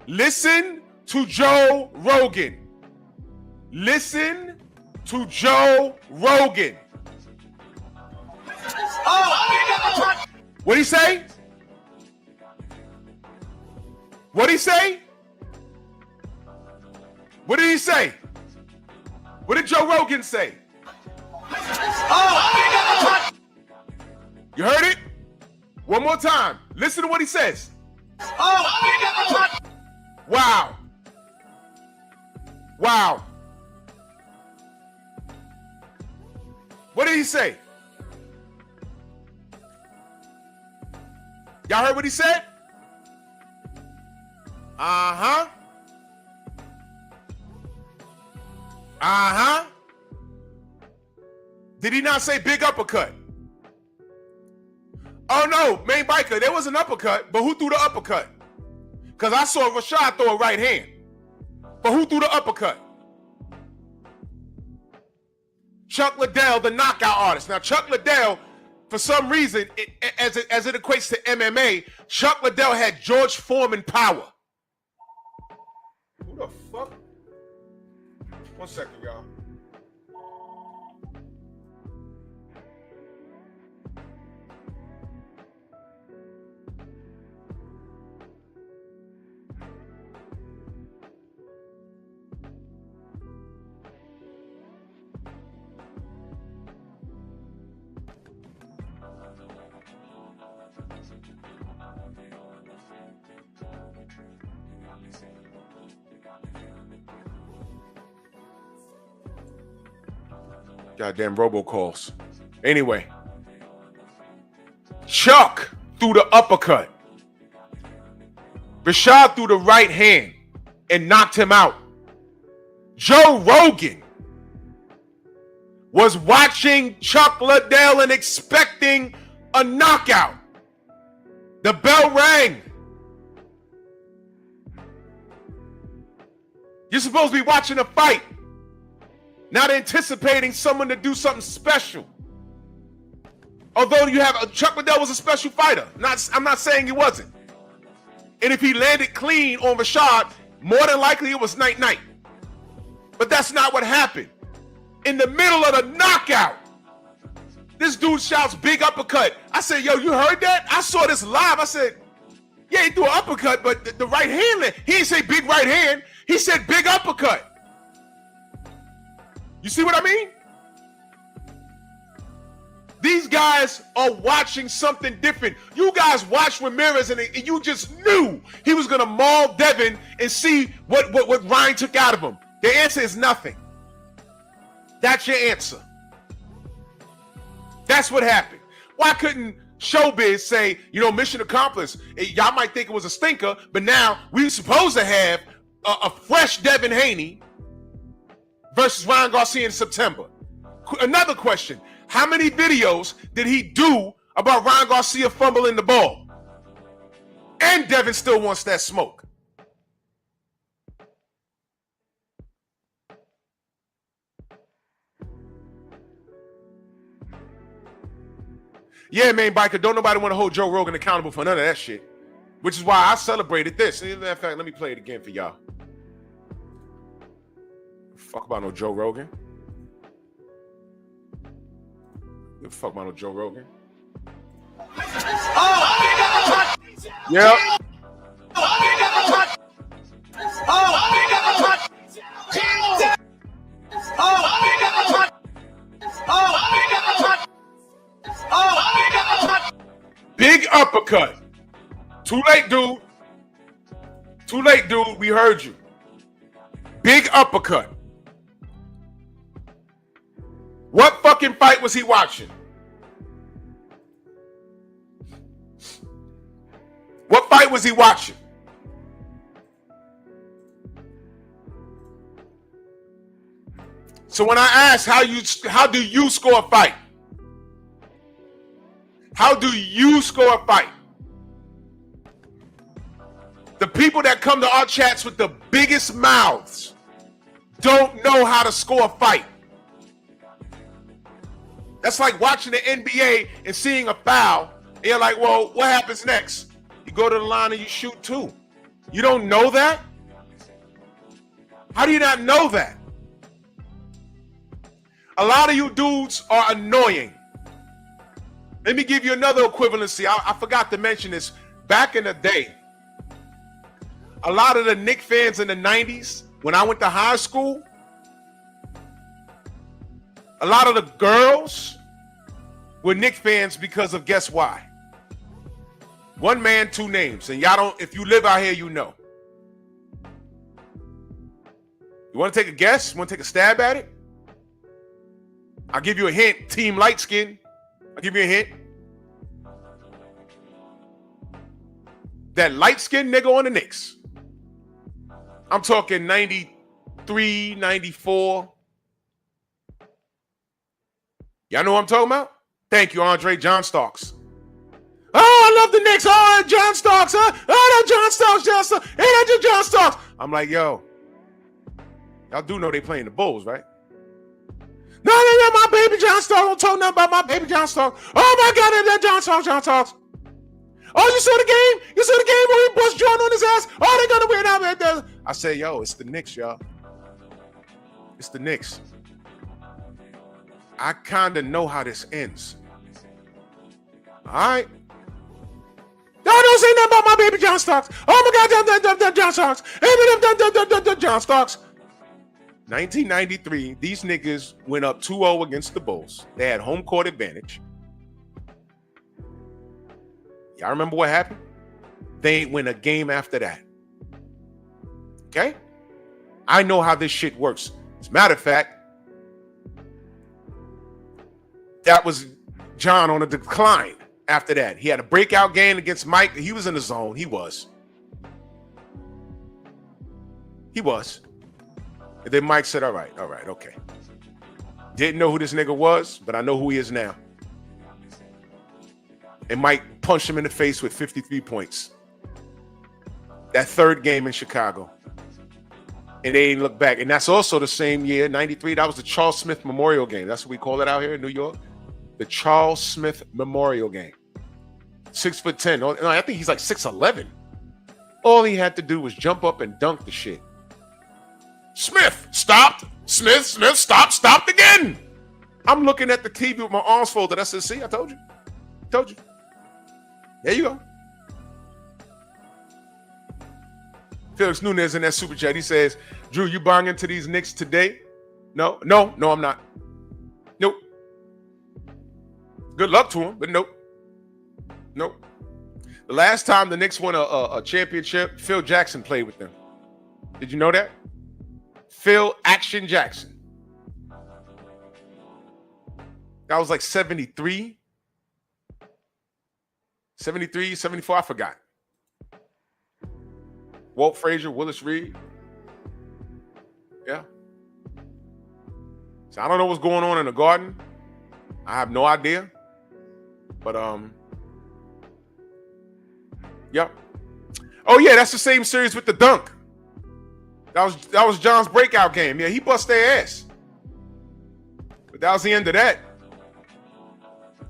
E: Listen to Joe Rogan. Listen to Joe Rogan. What'd he say? What'd he say? What did he say? What did Joe Rogan say? You heard it? One more time. Listen to what he says. Wow. Wow. What did he say? Y'all heard what he said? Uh-huh. Uh-huh. Did he not say big uppercut? Oh no, main biker, there was an uppercut, but who threw the uppercut? Because I saw Rashad throw a right hand. But who threw the uppercut? Chuck Liddell, the knockout artist. Now, Chuck Liddell, for some reason, as it equates to MMA, Chuck Liddell had George Foreman power. Who the fuck? 1 second, y'all. Goddamn robocalls. Anyway, Chuck threw the uppercut. Rashad threw the right hand and knocked him out. Joe Rogan was watching Chuck Liddell and expecting a knockout. The bell rang. You're supposed to be watching a fight, not anticipating someone to do something special. Although Chuck Liddell was a special fighter. I'm not saying he wasn't. And if he landed clean on Rashad, more than likely it was night-night. But that's not what happened. In the middle of the knockout, this dude shouts big uppercut. I said, yo, you heard that? I saw this live. I said, yeah, he threw an uppercut, but the right hand, he didn't say big right hand. He said big uppercut. You see what I mean? These guys are watching something different. You guys watched Ramirez and you just knew he was going to maul Devin and see what Ryan took out of him. The answer is nothing. That's your answer. That's what happened. Why couldn't Showbiz say, mission accomplished? Y'all might think it was a stinker, but now we supposed to have a fresh Devin Haney versus Ryan Garcia in September. Another question. How many videos did he do about Ryan Garcia fumbling the ball? And Devin still wants that smoke. Yeah, main biker, don't nobody want to hold Joe Rogan accountable for none of that shit. Which is why I celebrated this. In fact, let me play it again for y'all. Fuck about no Joe Rogan. Fuck about no Joe Rogan. Oh! Yep. Big uppercut. Too late, dude. Too late, dude. We heard you. Big uppercut. What fucking fight was he watching? What fight was he watching? So when I ask how do you score a fight? How do you score a fight? The people that come to our chats with the biggest mouths don't know how to score a fight. That's like watching the NBA and seeing a foul. And you're like, well, what happens next? You go to the line and you shoot two. You don't know that? How do you not know that? A lot of you dudes are annoying. Let me give you another equivalency. I forgot to mention this. Back in the day, a lot of the Knicks fans in the 90s, when I went to high school, a lot of the girls were Knicks fans because of guess why? One man, two names. And y'all don't, if you live out here, you know. You want to take a guess? Want to take a stab at it? I'll give you a hint. Team light skin. I'll give you a hint. That light skinned nigga on the Knicks. I'm talking 93, 94. Y'all know what I'm talking about? Thank you, Andre John Starks. Oh, I love the Knicks. Oh, John Starks. Oh, no, John Starks. Hey, that's John Starks. I'm like, yo, y'all do know they playing the Bulls, right? No, my baby John Starks. Don't talk nothing about my baby John Starks. Oh, my God, that John Starks. Oh, you saw the game? You saw the game where he bust Jordan on his ass? Oh, they're going to win out. I say, yo, it's the Knicks, y'all. It's the Knicks. I kind of know how this ends. All right? No, don't say nothing about my baby John Starks. Oh, my God, John Starks. John Starks. 1993, these niggas went up 2-0 against the Bulls. They had home court advantage. Y'all remember what happened? They ain't win a game after that. Okay? I know how this shit works. As a matter of fact, that was John on a decline after that. He had a breakout game against Mike. He was in the zone. He was. And then Mike said, all right, okay. Didn't know who this nigga was, but I know who he is now. And Mike punched him in the face with 53 points. That third game in Chicago. And they didn't look back. And that's also the same year, 93. That was the Charles Smith Memorial Game. That's what we call it out here in New York. The Charles Smith Memorial Game. 6'10". No, I think he's like 6'11". All he had to do was jump up and dunk the shit. Smith stopped. Smith stopped again. I'm looking at the TV with my arms folded. I said, see, I told you. There you go. Felix Nunez in that super chat. He says, Drew, you buying into these Knicks today? No, I'm not. Nope. Good luck to him, but nope. The last time the Knicks won a championship, Phil Jackson played with them. Did you know that? Phil Action Jackson. That was like 73. 73, 74, I forgot. Walt Frazier, Willis Reed. Yeah. So I don't know what's going on in the Garden. I have no idea. But yep. Oh yeah, that's the same series with the dunk. That was John's breakout game. Yeah, he bust their ass. But that was the end of that.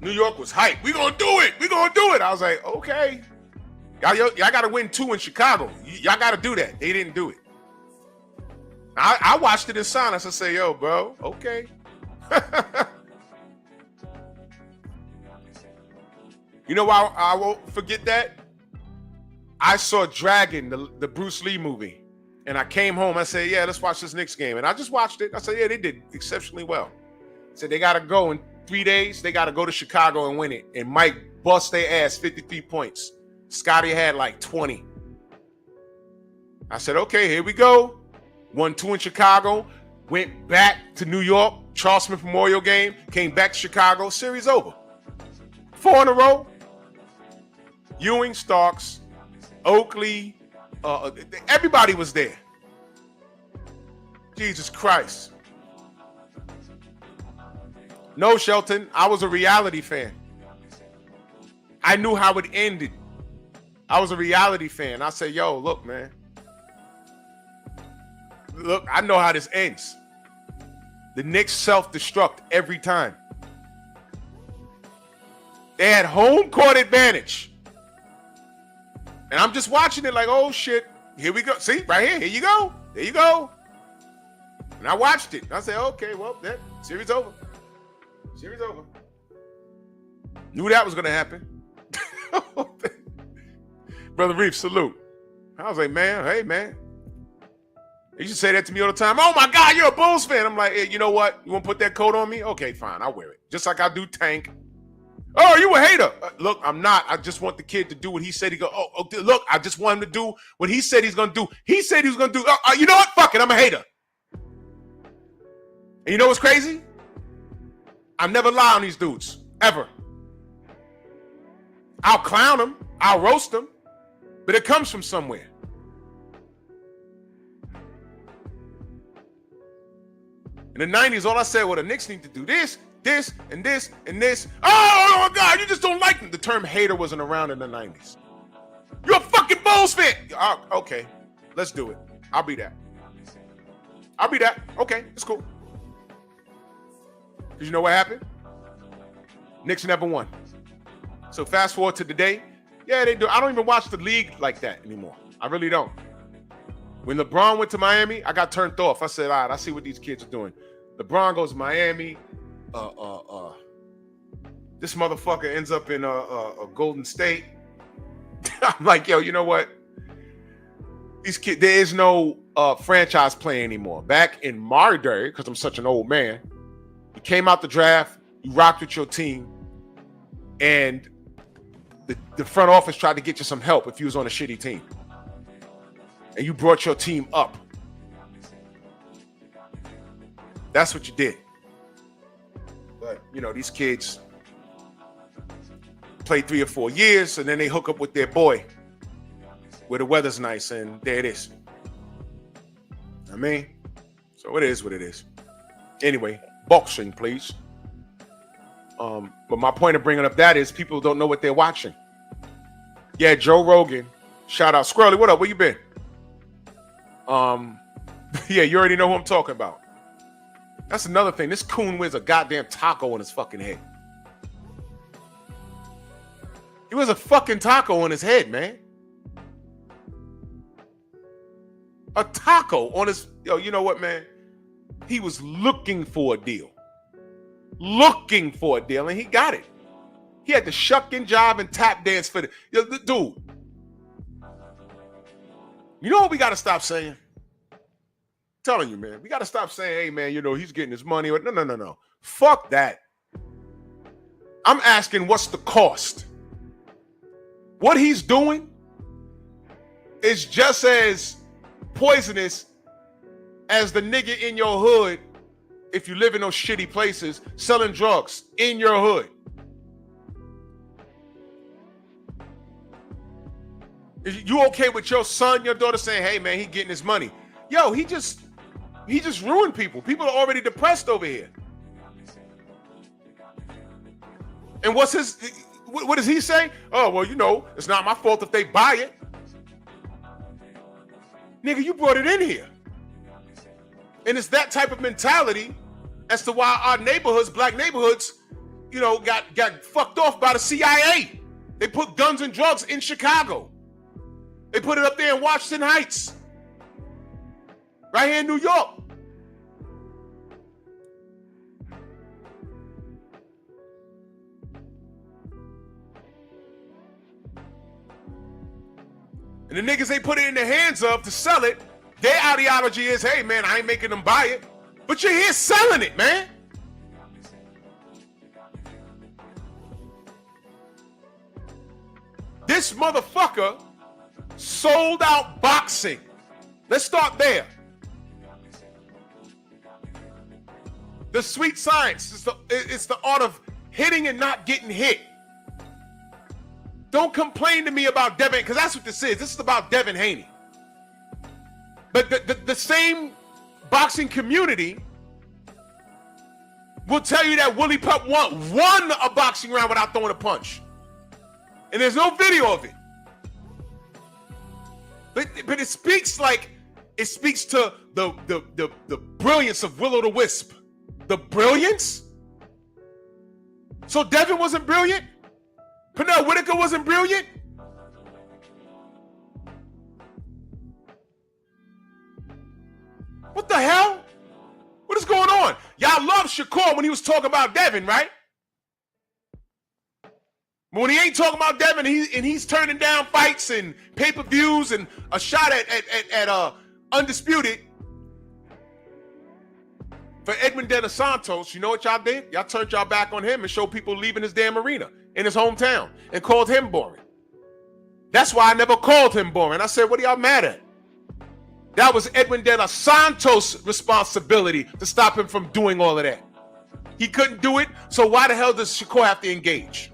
E: New York was hyped. We gonna do it. I was like, okay. Y'all got to win 2 in Chicago. Y'all got to do that. They didn't do it. I watched it in silence. I say, yo, bro, okay. You know why I won't forget that? I saw Dragon, the Bruce Lee movie, and I came home. I said, yeah, let's watch this Knicks game. And I just watched it. I said, yeah, they did exceptionally well. I said, they got to go in 3 days. They got to go to Chicago and win it. And Mike bust their ass 53 points. Scotty had like 20. I said, okay, here we go. Won 2 in Chicago. Went back to New York. Charles Smith Memorial Game. Came back to Chicago. Series over. 4 in a row. Ewing, Starks, Oakley. Everybody was there. Jesus Christ. No, Shelton. I was a reality fan. I knew how it ended. I was a reality fan. I said, yo, look, man. Look, I know how this ends. The Knicks self-destruct every time. They had home court advantage. And I'm just watching it like, oh, shit. Here we go. See, right here. Here you go. There you go. And I watched it. I said, okay, well, that series over. Series over. Knew that was going to happen. Brother Reef, salute. I was like, man, hey, man. You should say that to me all the time. Oh, my God, you're a Bulls fan. I'm like, hey, you know what? You want to put that coat on me? Okay, fine. I'll wear it. Just like I do Tank. Oh, you a hater. Look, I'm not. I just want the kid to do what he said he go. Look, I just want him to do what he said he's going to do. He said he was going to do. You know what? Fuck it. I'm a hater. And you know what's crazy? I never lie on these dudes. Ever. I'll clown them. I'll roast them. But it comes from somewhere. In the 90s, all I said, well, the Knicks need to do this, this, and this, and this. Oh, my God, you just don't like them. The term hater wasn't around in the 90s. You're a fucking Bulls fan. Okay, let's do it. I'll be that. Okay, it's cool. Because you know what happened? Knicks never won. So fast forward to today. Yeah, they do. I don't even watch the league like that anymore. I really don't. When LeBron went to Miami, I got turned off. I said, all right, I see what these kids are doing. LeBron goes to Miami. This motherfucker ends up in a Golden State. I'm like, yo, you know what? These kids, there is no franchise play anymore. Back in my day, because I'm such an old man, you came out the draft, you rocked with your team, and the front office tried to get you some help if you was on a shitty team. And you brought your team up. That's what you did. But, you know, these kids play 3 or 4 years, and then they hook up with their boy where the weather's nice, and there it is. I mean, so it is what it is. Anyway, boxing, please. But my point of bringing up that is people don't know what they're watching. Yeah, Joe Rogan. Shout out. Squirrely, what up? Where you been? Yeah, you already know who I'm talking about. That's another thing. This coon wears a goddamn taco on his fucking head. He wears a fucking taco on his head, man. A taco on his... Yo, you know what, man? He was looking for a deal. Looking for a deal, and he got it. He had to shuck and jive and tap dance for the... Yo, dude. You know what we got to stop saying? Telling you, man. We got to stop saying, hey, man, you know, he's getting his money. No. Fuck that. I'm asking what's the cost? What he's doing is just as poisonous as the nigga in your hood, if you live in those shitty places, selling drugs in your hood. You okay with your son, your daughter saying, hey, man, he getting his money? Yo, he just ruined people. People are already depressed over here. And what does he say? Oh, well, you know, it's not my fault if they buy it. Nigga, you brought it in here. And it's that type of mentality as to why our neighborhoods, black neighborhoods, you know, got fucked off by the CIA. They put guns and drugs in Chicago. They put it up there in Washington Heights. Right here in New York. And the niggas they put it in the hands of to sell it, their ideology is, hey, man, I ain't making them buy it. But you're here selling it, man. This motherfucker sold out boxing. Let's start there. The sweet science, it's the art of hitting and not getting hit. Don't complain to me about Devin, because that's what this is. This is about Devin Haney. But the same boxing community will tell you that Willie Pup won a boxing round without throwing a punch. And there's no video of it. But it speaks to the brilliance of Will o' the Wisp. The brilliance? So Devin wasn't brilliant? Pernell Whitaker wasn't brilliant? What the hell? What is going on? Y'all love Shakur when he was talking about Devin, right? But when he ain't talking about Devin and he's turning down fights and pay-per-views and a shot at Undisputed for Edwin De Los Santos, you know what y'all did? Y'all turned y'all back on him and showed people leaving his damn arena. in his hometown and called him boring. That's why I never called him boring. I said, what are y'all mad at? That was Edwin De Los Santos' responsibility to stop him from doing all of that. He couldn't do it, so why the hell does Shakur have to engage?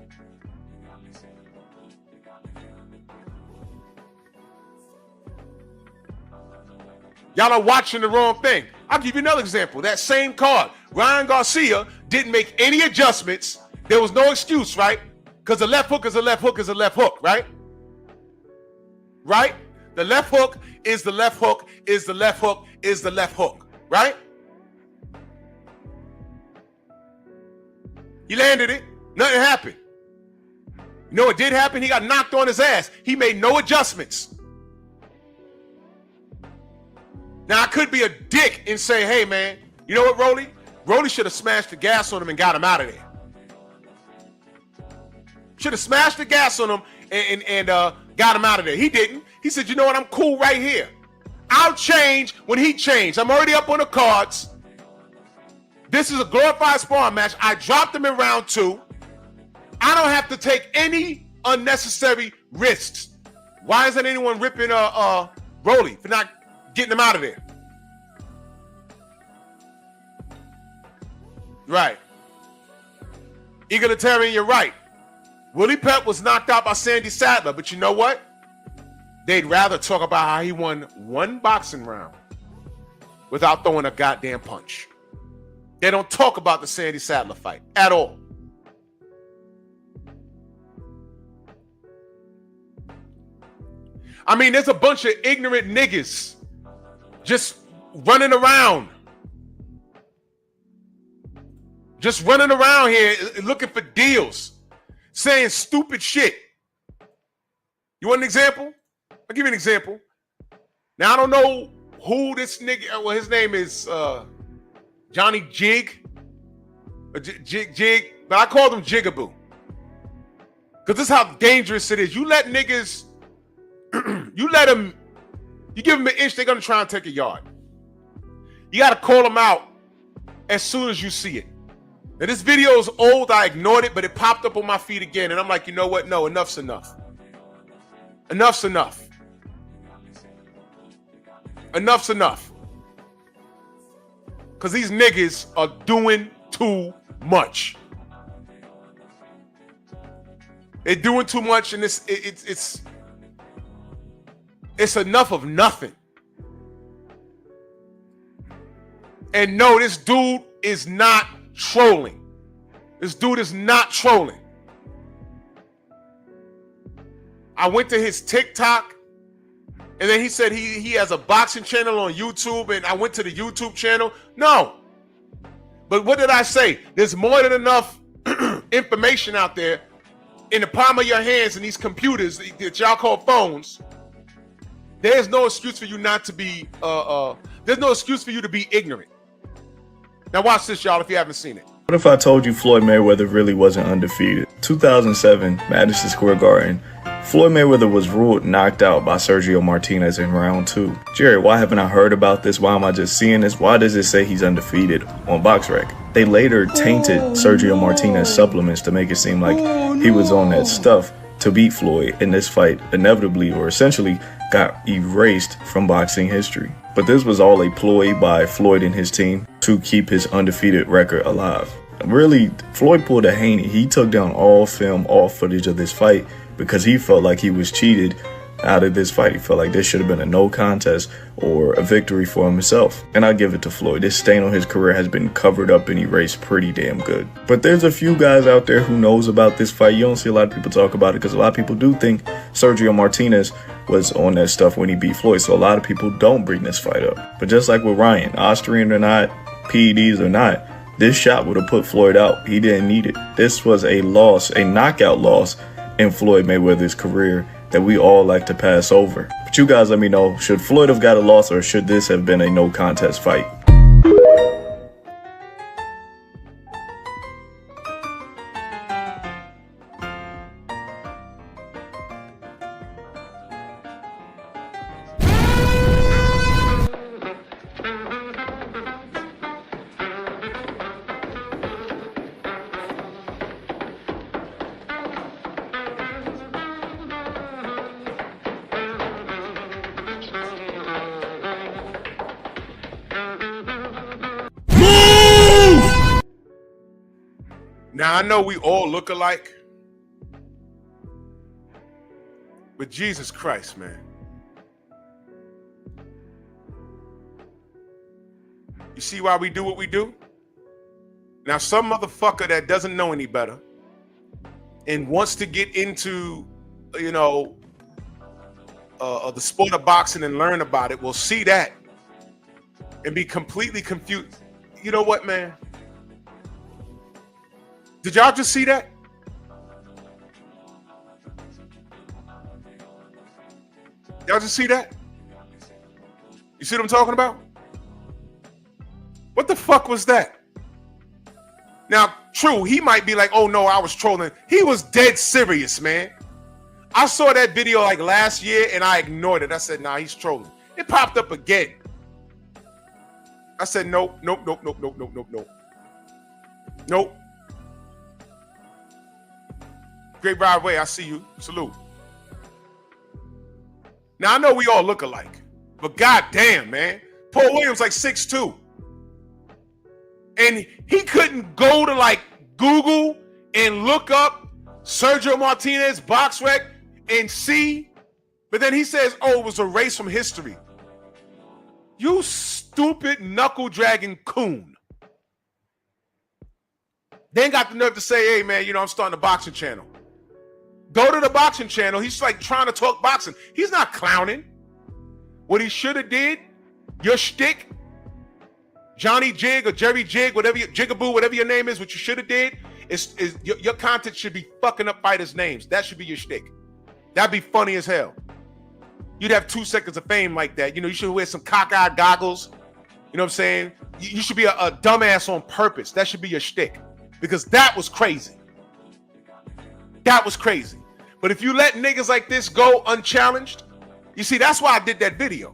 E: Y'all are watching the wrong thing. I'll give you another example. That same card, Ryan Garcia didn't make any adjustments. There was no excuse, right? Because the left hook is a left hook is a left hook, right? Right? The left hook is the left hook is the left hook is the left hook, right? He landed it. Nothing happened. You know what did happen? He got knocked on his ass. He made no adjustments. Now, I could be a dick and say, hey, man, you know what, Rolly? Rolly should have smashed the gas on him and got him out of there. Should have smashed the gas on him and got him out of there. He didn't. He said, you know what? I'm cool right here. I'll change when he changed. I'm already up on the cards. This is a glorified sparring match. I dropped him in round 2. I don't have to take any unnecessary risks. Why isn't anyone ripping Rolly for not getting him out of there? Right. Egalitarian, you're right. Willie Pep was knocked out by Sandy Saddler, but you know what? They'd rather talk about how he won one boxing round without throwing a goddamn punch. They don't talk about the Sandy Saddler fight at all. I mean, there's a bunch of ignorant niggas just running around. Just running around here looking for deals, saying stupid shit. You want an example? I'll give you an example. Now, I don't know who this nigga, well, his name is Johnny Jig, Jig, but I called him Jigaboo. Because this is how dangerous it is. You let niggas, you let them, you give them an inch, they're going to try and take a yard. You got to call them out as soon as you see it. Now, this video is old. I ignored it, but it popped up on my feed again. And I'm like, you know what? No, enough's enough. Enough's enough. Enough's enough. Because these niggas are doing too much. They're doing too much, and it's enough of nothing. And no, this dude is not trolling. This dude is not trolling. I went to his TikTok, and then he said he has a boxing channel on YouTube, and I went to the YouTube channel. No. But what did I say? There's more than enough information out there in the palm of your hands and these computers that y'all call phones. There's no excuse for you not to be, there's no excuse for you to be ignorant. Now watch this, y'all, if you haven't seen it.
F: What if I told you Floyd Mayweather really wasn't undefeated? 2007, Madison Square Garden. Floyd Mayweather was ruled knocked out by Sergio Martinez in round 2. Jerry, why haven't I heard about this? Why am I just seeing this? Why does it say he's undefeated on BoxRec? They later tainted Sergio Martinez supplements to make it seem like he was on that stuff to beat Floyd, and this fight inevitably or essentially got erased from boxing history. But this was all a ploy by Floyd and his team to keep his undefeated record alive. Really, Floyd pulled a Haney. He took down all film, all footage of this fight because he felt like he was cheated out of this fight. He felt like this should have been a no contest or a victory for himself. And I give it to Floyd. This stain on his career has been covered up and erased pretty damn good. But there's a few guys out there who knows about this fight. You don't see a lot of people talk about it because a lot of people do think Sergio Martinez was on that stuff when he beat Floyd. So a lot of people don't bring this fight up. But just like with Ryan, Austrian or not, PEDs or not, this shot would have put Floyd out. He didn't need it. This was a loss, a knockout loss in Floyd Mayweather's career that we all like to pass over. But you guys let me know, should Floyd have got a loss or should this have been a no contest fight?
E: Now, I know we all look alike, but Jesus Christ, man. You see why we do what we do? Now, some motherfucker that doesn't know any better and wants to get into, you know, the sport of boxing and learn about it will see that and be completely confused. You know what, man? Did y'all just see that? Y'all just see that? You see what I'm talking about? What the fuck was that? Now, true, he might be like, oh no, I was trolling. He was dead serious, man. I saw that video like last year and I ignored it. I said, nah, he's trolling. It popped up again. I said, nope. Nope. Great Ride Way, I see you. Salute. Now, I know we all look alike, but goddamn, man. Paul Williams like 6'2". And he couldn't go to like Google and look up Sergio Martinez box rec and see. But then he says, oh, it was erased from history. You stupid knuckle dragging coon. Then got the nerve to say, hey, man, you know, I'm starting a boxing channel. Go to the boxing channel. He's like trying to talk boxing. He's not clowning. What he should have did, your shtick, Johnny Jig or Jerry Jig, whatever, Jigaboo, whatever your name is, what you should have did is your content should be fucking up fighters' names. That should be your shtick. That'd be funny as hell. You'd have 2 seconds of fame like that. You know, you should wear some cockeyed goggles. You know what I'm saying? You should be a dumbass on purpose. That should be your shtick. Because that was crazy. That was crazy. But if you let niggas like this go unchallenged, you see, that's why I did that video.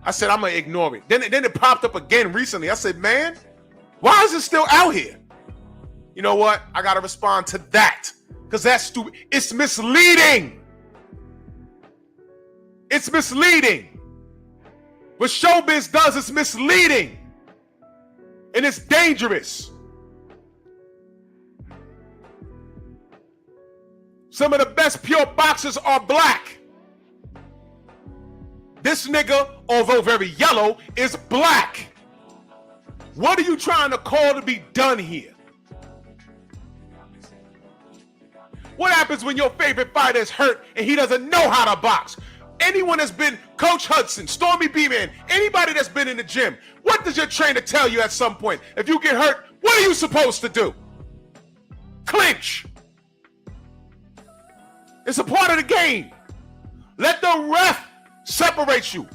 E: I said, I'm going to ignore it. Then it popped up again recently. I said, man, why is it still out here? You know what? I got to respond to that. Because that's stupid. It's misleading. It's misleading. What showbiz does is misleading. And it's dangerous. Some of the best pure boxers are black. This nigga, although very yellow, is black. What are you trying to call to be done here? What happens when your favorite fighter is hurt and he doesn't know how to box? Anyone that's been Coach Hudson, Stormy B-Man, anybody that's been in the gym, what does your trainer tell you at some point? If you get hurt, what are you supposed to do? Clinch. It's a part of the game. Let the ref separate you.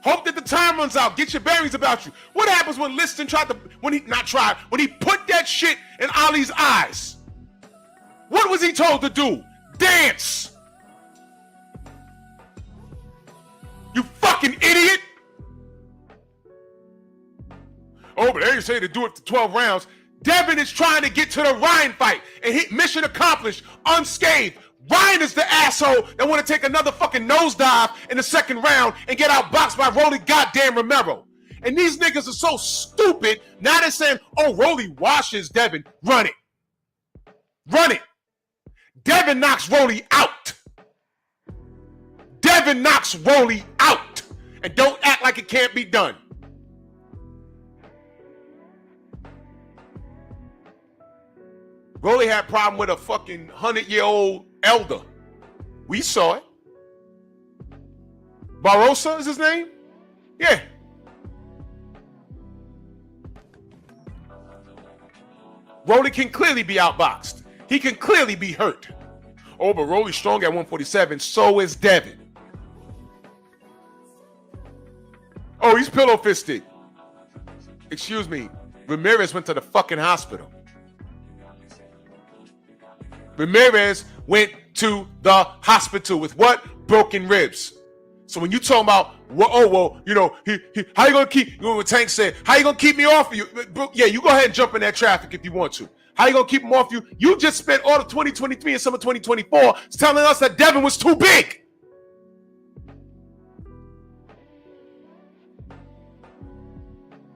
E: Hope that the time runs out. Get your bearings about you. What happens when Liston when he put that shit in Ali's eyes? What was he told to do? Dance. You fucking idiot. Oh, but they say to do it to 12 rounds. Devin is trying to get to the Ryan fight and hit mission accomplished, unscathed. Ryan is the asshole that want to take another fucking nosedive in the second round and get outboxed by Rolly goddamn Romero. And these niggas are so stupid. Now they're saying, oh, Rolly washes Devin. Run it. Run it. Devin knocks Rolly out. Devin knocks Rolly out. And don't act like it can't be done. Rolly had a problem with a fucking 100-year-old elder. We saw it. Barbosa is his name? Yeah. Rolly can clearly be outboxed. He can clearly be hurt. Oh, but Rolly's strong at 147. So is Devin. Oh, he's pillow-fisted. Excuse me. Ramirez went to the fucking hospital. Ramirez went to the hospital with what? Broken ribs. So when you talking about, you know, how you gonna keep? You know what Tank said? How you gonna keep me off of you? Yeah, you go ahead and jump in that traffic if you want to. How you gonna keep him off you? You just spent all of 2023 and some of 2024 telling us that Devin was too big.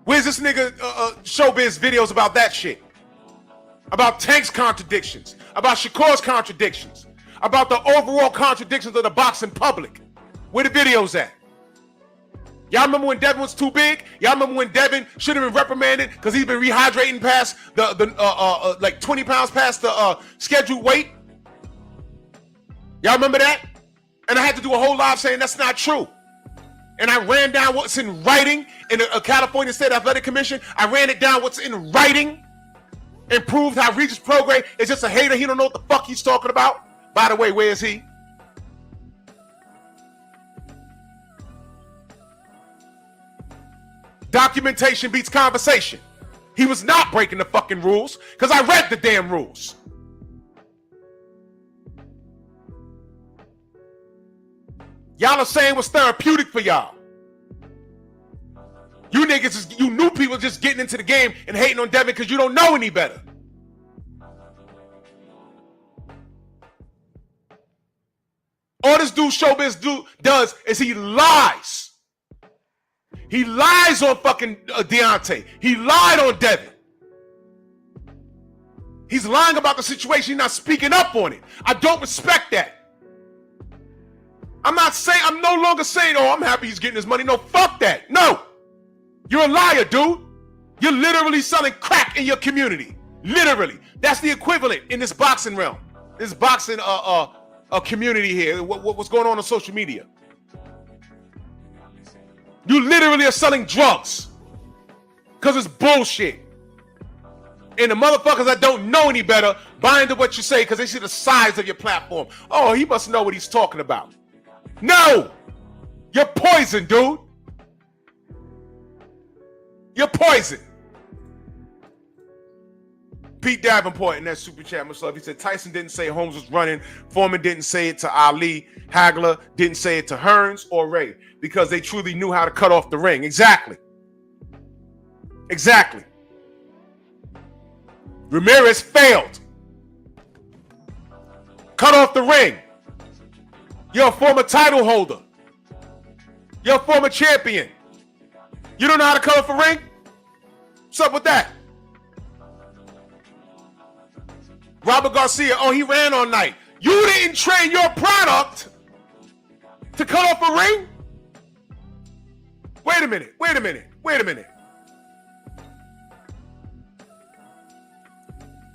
E: Where's this nigga showbiz videos about that shit? about Tank's contradictions, about Shakur's contradictions, about the overall contradictions of the boxing public. Where the videos at? Y'all remember when Devin was too big? Y'all remember when Devin should have been reprimanded because he's been rehydrating past the like 20 pounds past the scheduled weight? Y'all remember that? And I had to do a whole live saying that's not true. And I ran down what's in writing in the California State Athletic Commission. I ran it down what's in writing and proved how Regis Prograis is just a hater. He don't know what the fuck he's talking about. By the way, where is he? Documentation beats conversation. He was not breaking the fucking rules because I read the damn rules. Y'all are saying what's therapeutic for y'all. You niggas, you new people just getting into the game and hating on Devin because you don't know any better. All this dude Showbiz does is he lies. He lies on fucking Deontay. He lied on Devin. He's lying about the situation. He's not speaking up on it. I don't respect that. I'm no longer saying, oh, I'm happy he's getting his money. No, fuck that. No. You're a liar, dude. You're literally selling crack in your community. Literally. That's the equivalent in this boxing realm. This boxing community here. What's going on social media? You literally are selling drugs. Because it's bullshit. And the motherfuckers that don't know any better buy into what you say because they see the size of your platform. Oh, he must know what he's talking about. No! You're poison, dude. You're poison. Pete Davenport in that super chat, much love. He said Tyson didn't say Holmes was running. Foreman didn't say it to Ali. Hagler didn't say it to Hearns or Ray because they truly knew how to cut off the ring. Exactly. Exactly. Ramirez failed. Cut off the ring. You're a former title holder. You're a former champion. You don't know how to cut off a ring? What's up with that? Robert Garcia, oh, he ran all night. You didn't train your product to cut off a ring? Wait a minute.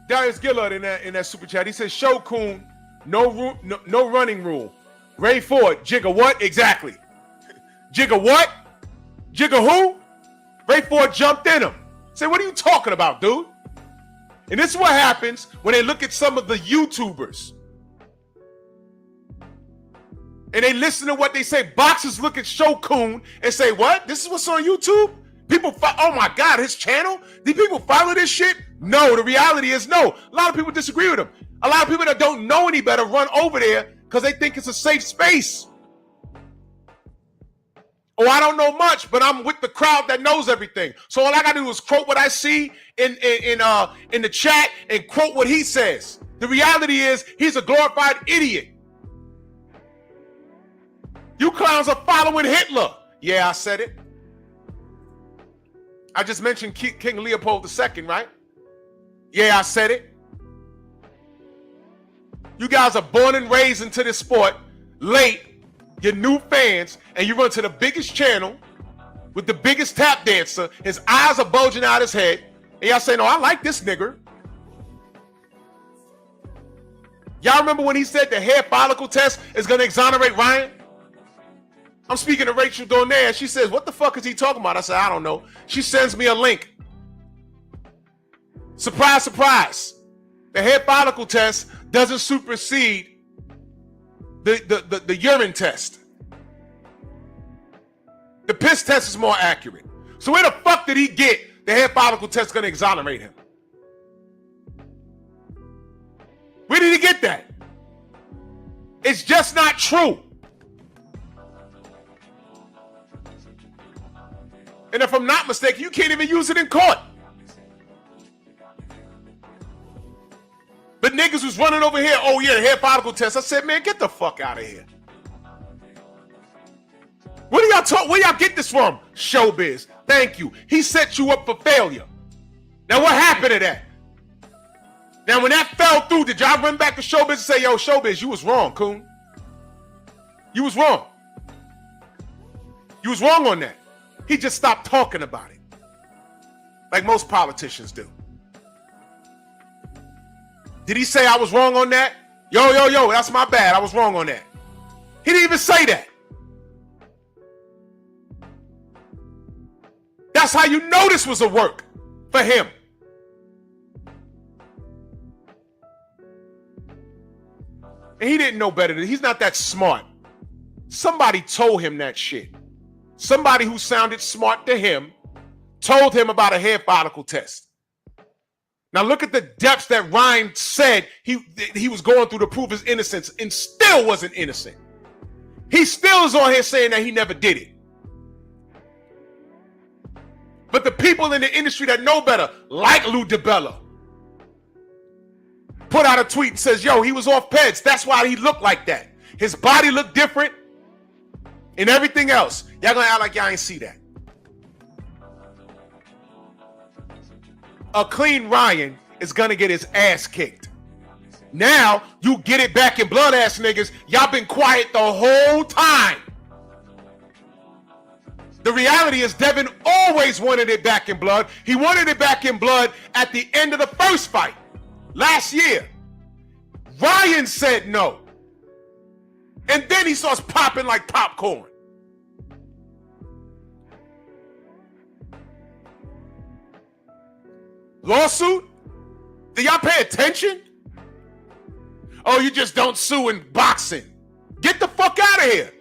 E: Darius Gillard in that super chat, he says, Shokun, no running rule. Ray Ford, Jigga what? Exactly. Jigga what? Jigga who? Ray Ford jumped in him. Say, what are you talking about, dude? And this is what happens when they look at some of the YouTubers. And they listen to what they say. Boxers look at Shokun and say, what? This is what's on YouTube? People, oh my God, his channel? Do people follow this shit? No, the reality is no. A lot of people disagree with him. A lot of people that don't know any better run over there because they think it's a safe space. Oh, I don't know much, but I'm with the crowd that knows everything. So all I gotta do is quote what I see in the chat and quote what he says. The reality is he's a glorified idiot. You clowns are following Hitler. Yeah, I said it. I just mentioned King Leopold II, right? Yeah, I said it. You guys are born and raised into this sport late. You're new fans, and you run to the biggest channel with the biggest tap dancer. His eyes are bulging out his head. And y'all say, no, I like this nigger. Y'all remember when he said the hair follicle test is going to exonerate Ryan? I'm speaking to Rachel Donaire. She says, what the fuck is he talking about? I said, I don't know. She sends me a link. Surprise, surprise. The hair follicle test doesn't supersede the urine test. The piss test is more accurate. So where the fuck did he get the hair follicle test going to exonerate him? Where did he get that? It's just not true. And if I'm not mistaken, you can't even use it in court. But niggas was running over here, oh yeah, the hair follicle test. I said, man, get the fuck out of here. Where y'all get this from? Showbiz. Thank you. He set you up for failure. Now what happened to that? Now, when that fell through, did y'all run back to Showbiz and say, yo, Showbiz, you was wrong, coon? You was wrong. You was wrong on that. He just stopped talking about it. Like most politicians do. Did he say I was wrong on that? Yo, that's my bad. I was wrong on that. He didn't even say that. That's how you know this was a work for him. And he didn't know better. He's not that smart. Somebody told him that shit. Somebody who sounded smart to him told him about a hair follicle test. Now look at the depths that Ryan said he was going through to prove his innocence and still wasn't innocent. He still is on here saying that he never did it. But the people in the industry that know better, like Lou DiBella, put out a tweet and says, yo, he was off peds. That's why he looked like that. His body looked different and everything else. Y'all gonna act like y'all ain't see that. A clean Ryan is gonna get his ass kicked. Now, you get it back in blood ass niggas. Y'all been quiet the whole time. The reality is Devin always wanted it back in blood. He wanted it back in blood at the end of the first fight last year. Ryan said no. And then he starts popping like popcorn. Lawsuit? Do y'all pay attention? Oh, you just don't sue in boxing. Get the fuck out of here.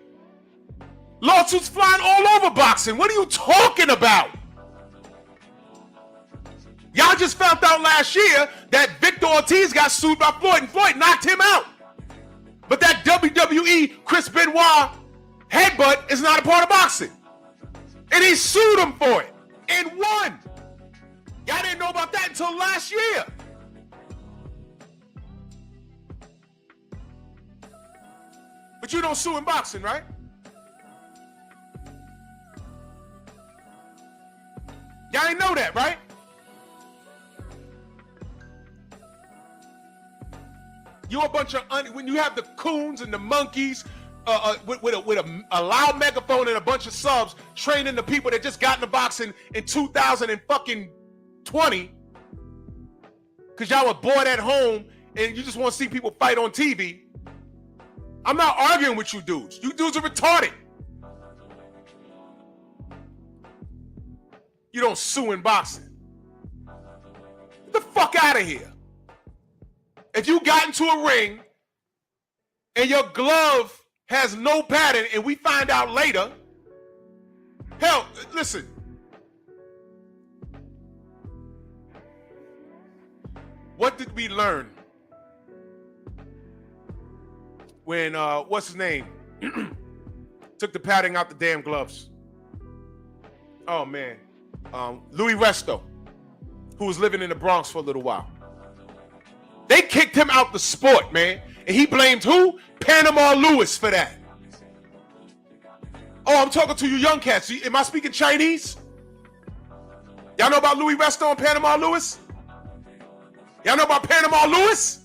E: Lawsuits flying all over boxing. What are you talking about? Y'all just found out last year that Victor Ortiz got sued by Floyd and Floyd knocked him out. But that WWE Chris Benoit headbutt is not a part of boxing. And he sued him for it and won. Y'all didn't know about that until last year. But you don't sue in boxing, right? Y'all ain't know that, right? You a bunch of when you have the coons and the monkeys with a loud megaphone and a bunch of subs training the people that just got into boxing in 2020 because y'all were bored at home and you just want to see people fight on TV. I'm not arguing with you dudes. You dudes are retarded. You don't sue in boxing. Get the fuck out of here. If you got into a ring and your glove has no pattern and we find out later, hell, listen. What did we learn when, what's his name, took the padding out the damn gloves? Oh, man. Louis Resto, who was living in the Bronx for a little while. They kicked him out the sport, man. And he blamed who? Panama Lewis for that. Oh, I'm talking to you young cats. Am I speaking Chinese? Y'all know about Louis Resto and Panama Lewis? Y'all know about Panama Lewis?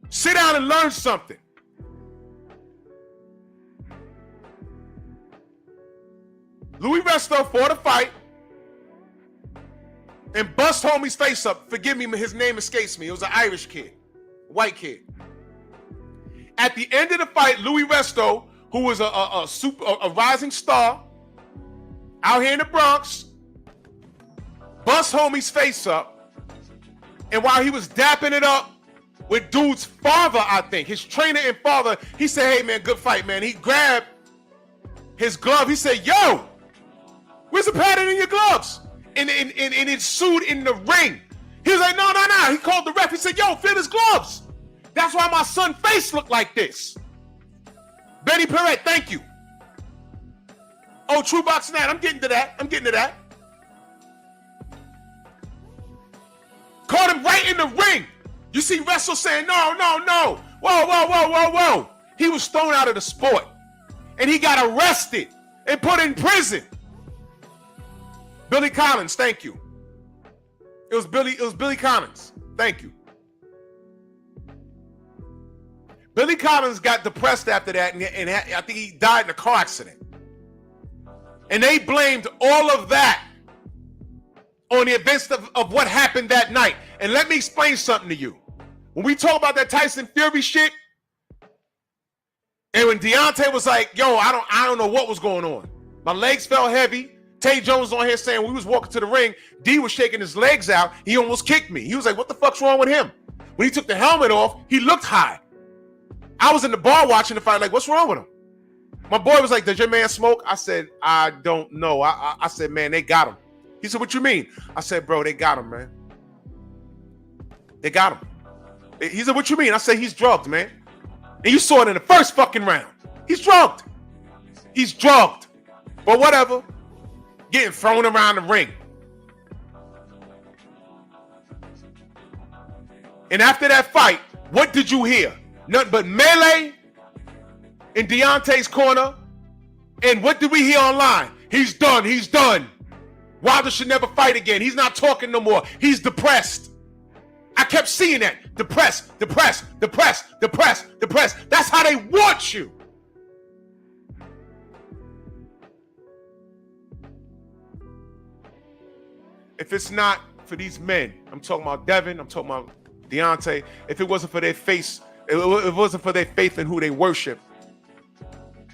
E: Sit down and learn something. Louis Resto fought a fight and bust homie's face up. Forgive me, his name escapes me. It was an Irish kid, white kid. At the end of the fight, Louis Resto, who was a rising star out here in the Bronx, bust homie's face up. And while he was dapping it up with dude's father, I think, his trainer and father, he said, hey, man, good fight, man. He grabbed his glove. He said, yo, where's the pattern in your gloves? And it sued in the ring. He was like, no. He called the ref. He said, yo, feel his gloves. That's why my son's face looked like this. Benny Perret, thank you. Oh, True Boxing Night. I'm getting to that. Caught him right in the ring. You see Wrestle saying, no. Whoa. He was thrown out of the sport. And he got arrested and put in prison. Billy Collins, thank you. It was Billy Connors. Thank you. Billy Connors got depressed after that, and I think he died in a car accident. And they blamed all of that on the events of what happened that night. And let me explain something to you. When we talk about that Tyson Fury shit, and when Deontay was like, yo, I don't know what was going on. My legs felt heavy. Tay Jones was on here saying we was walking to the ring, D was shaking his legs out. He almost kicked me. He was like, what the fuck's wrong with him? When he took the helmet off, he looked high. I was in the bar watching the fight like, what's wrong with him? My boy was like, does your man smoke? I said, I don't know. I said, man, they got him. He said, what you mean? I said, bro, they got him, man. They got him. He said, what you mean? I said, he's drugged, man. And you saw it in the first fucking round. He's drugged. He's drugged. But whatever. Getting thrown around the ring. And after that fight, what did you hear? Nothing but melee in Deontay's corner. And what did we hear online? He's done. He's done. Wilder should never fight again. He's not talking no more. He's depressed. I kept seeing that. Depressed, depressed, depressed, depressed, depressed. That's how they want you. If it's not for these men, I'm talking about Devin, I'm talking about Deontay, if it wasn't for their faith, if it wasn't for their faith in who they worship,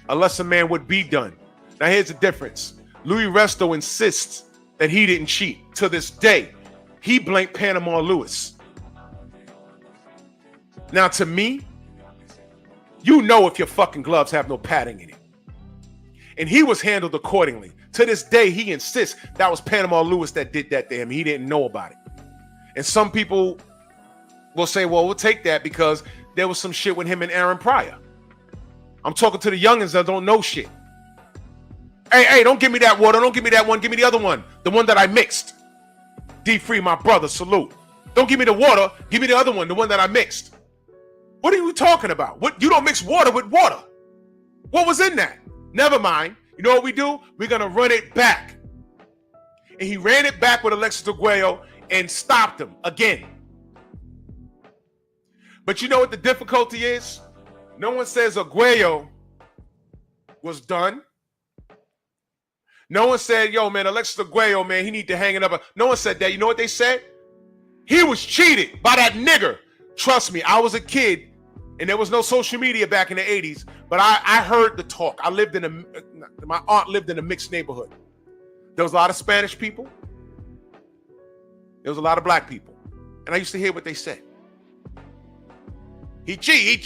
E: a lesser man would be done. Now here's the difference. Louis Resto insists that he didn't cheat. To this day, he blamed Panama Lewis. Now to me, you know if your fucking gloves have no padding in it. And he was handled accordingly. To this day, he insists that was Panama Lewis that did that to him. He didn't know about it. And some people will say, well, we'll take that because there was some shit with him and Aaron Pryor. I'm talking to the youngins that don't know shit. Hey, don't give me that water. Don't give me that one. Give me the other one. The one that I mixed. D-Free, my brother, salute. Don't give me the water. Give me the other one, the one that I mixed. What are you talking about? What? You don't mix water with water. What was in that? Never mind. You know what we do? We're going to run it back. And he ran it back with Alexis Arguello and stopped him again. But you know what the difficulty is? No one says Arguello was done. No one said, yo, man, Alexis Arguello, man, he need to hang it up. No one said that. You know what they said? He was cheated by that nigger. Trust me, I was a kid, and there was no social media back in the 80s, but I heard the talk. My aunt lived in a mixed neighborhood. There was a lot of Spanish people. There was a lot of black people. And I used to hear what they said. He cheat,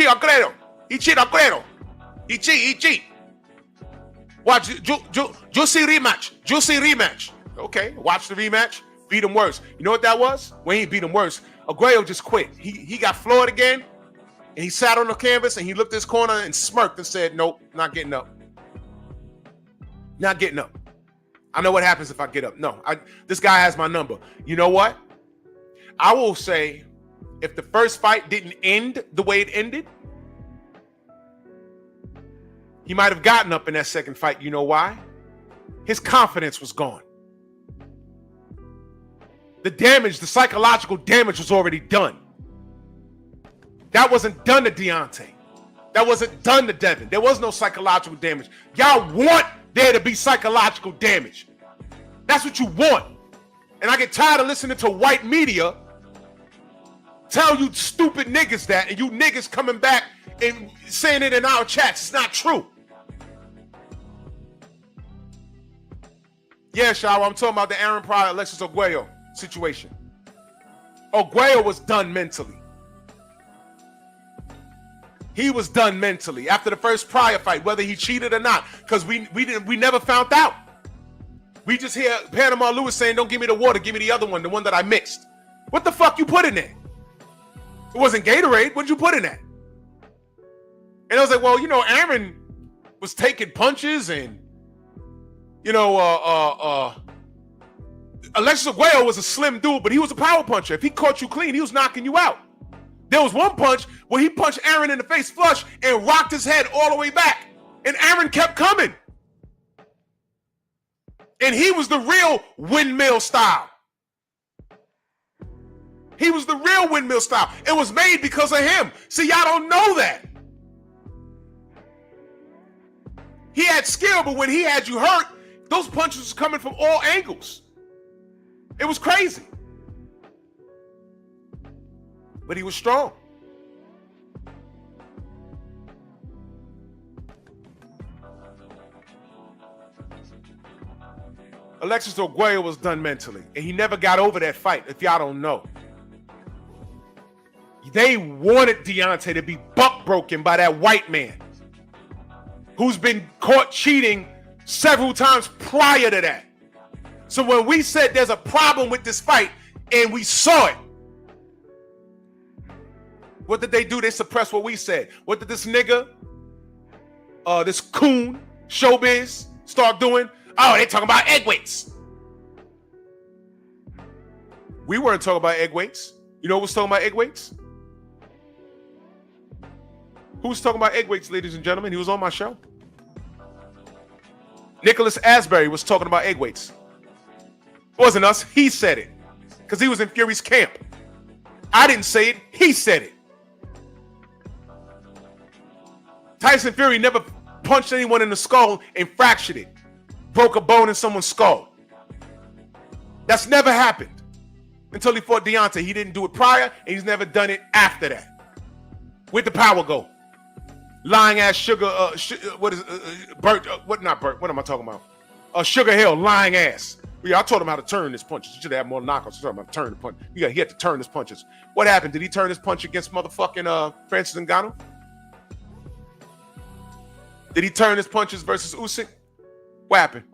E: Arguello. He cheat. Watch, juicy rematch. Okay, watch the rematch. Beat him worse. You know what that was? When he beat him worse, Arguello just quit. He got floored again, and he sat on the canvas, and he looked at his corner and smirked and said, nope, not getting up. Not getting up. I know what happens if I get up. No, this guy has my number. You know what? I will say, if the first fight didn't end the way it ended, he might have gotten up in that second fight. You know why? His confidence was gone. The damage, the psychological damage was already done. That wasn't done to Deontay. That wasn't done to Devin. There was no psychological damage. Y'all want there to be psychological damage. That's what you want. And I get tired of listening to white media tell you stupid niggas that, and you niggas coming back and saying it in our chats. It's not true. Yeah, Shaw, I'm talking about the Aaron Pryor, Alexis Arguello situation. Arguello was done mentally. He was done mentally after the first Pryor fight, whether he cheated or not, because we never found out. We just hear Panama Lewis saying, "Don't give me the water, give me the other one, the one that I mixed." What the fuck you put in there? It wasn't Gatorade. What did you put in that? And I was like, well, you know, Aaron was taking punches, and you know, Alexis Arguello was a slim dude, but he was a power puncher. If he caught you clean, he was knocking you out. There was one punch where he punched Aaron in the face flush and rocked his head all the way back, and Aaron kept coming. And he was the real windmill style. He was the real windmill style. It was made because of him. See, y'all don't know that. He had skill, but when he had you hurt, those punches was coming from all angles. It was crazy. But he was strong. Alexis Oguayo was done mentally, and he never got over that fight, if y'all don't know. They wanted Deontay to be buck broken by that white man who's been caught cheating several times prior to that. So when we said there's a problem with this fight, and we saw it, what did they do? They suppressed what we said. What did this nigga, this coon, Showbiz, start doing? Oh, they talking about egg weights. We weren't talking about egg weights. You know who was talking about egg weights? Who was talking about egg weights, ladies and gentlemen? He was on my show. Nicholas Asbury was talking about egg weights. It wasn't us. He said it. Because he was in Fury's camp. I didn't say it. He said it. Tyson Fury never punched anyone in the skull and fractured it. Broke a bone in someone's skull. That's never happened until he fought Deontay. He didn't do it prior, and he's never done it after that. Where'd the power go? Lying ass Sugar, what is Bert? Not Bert? What am I talking about? Sugar Hill, lying ass. Yeah, I told him how to turn his punches. He should have more knockouts. I told him how to turn the punch. He had to turn his punches. What happened? Did he turn his punch against motherfucking Francis Ngannou? Did he turn his punches versus Usyk? What happened?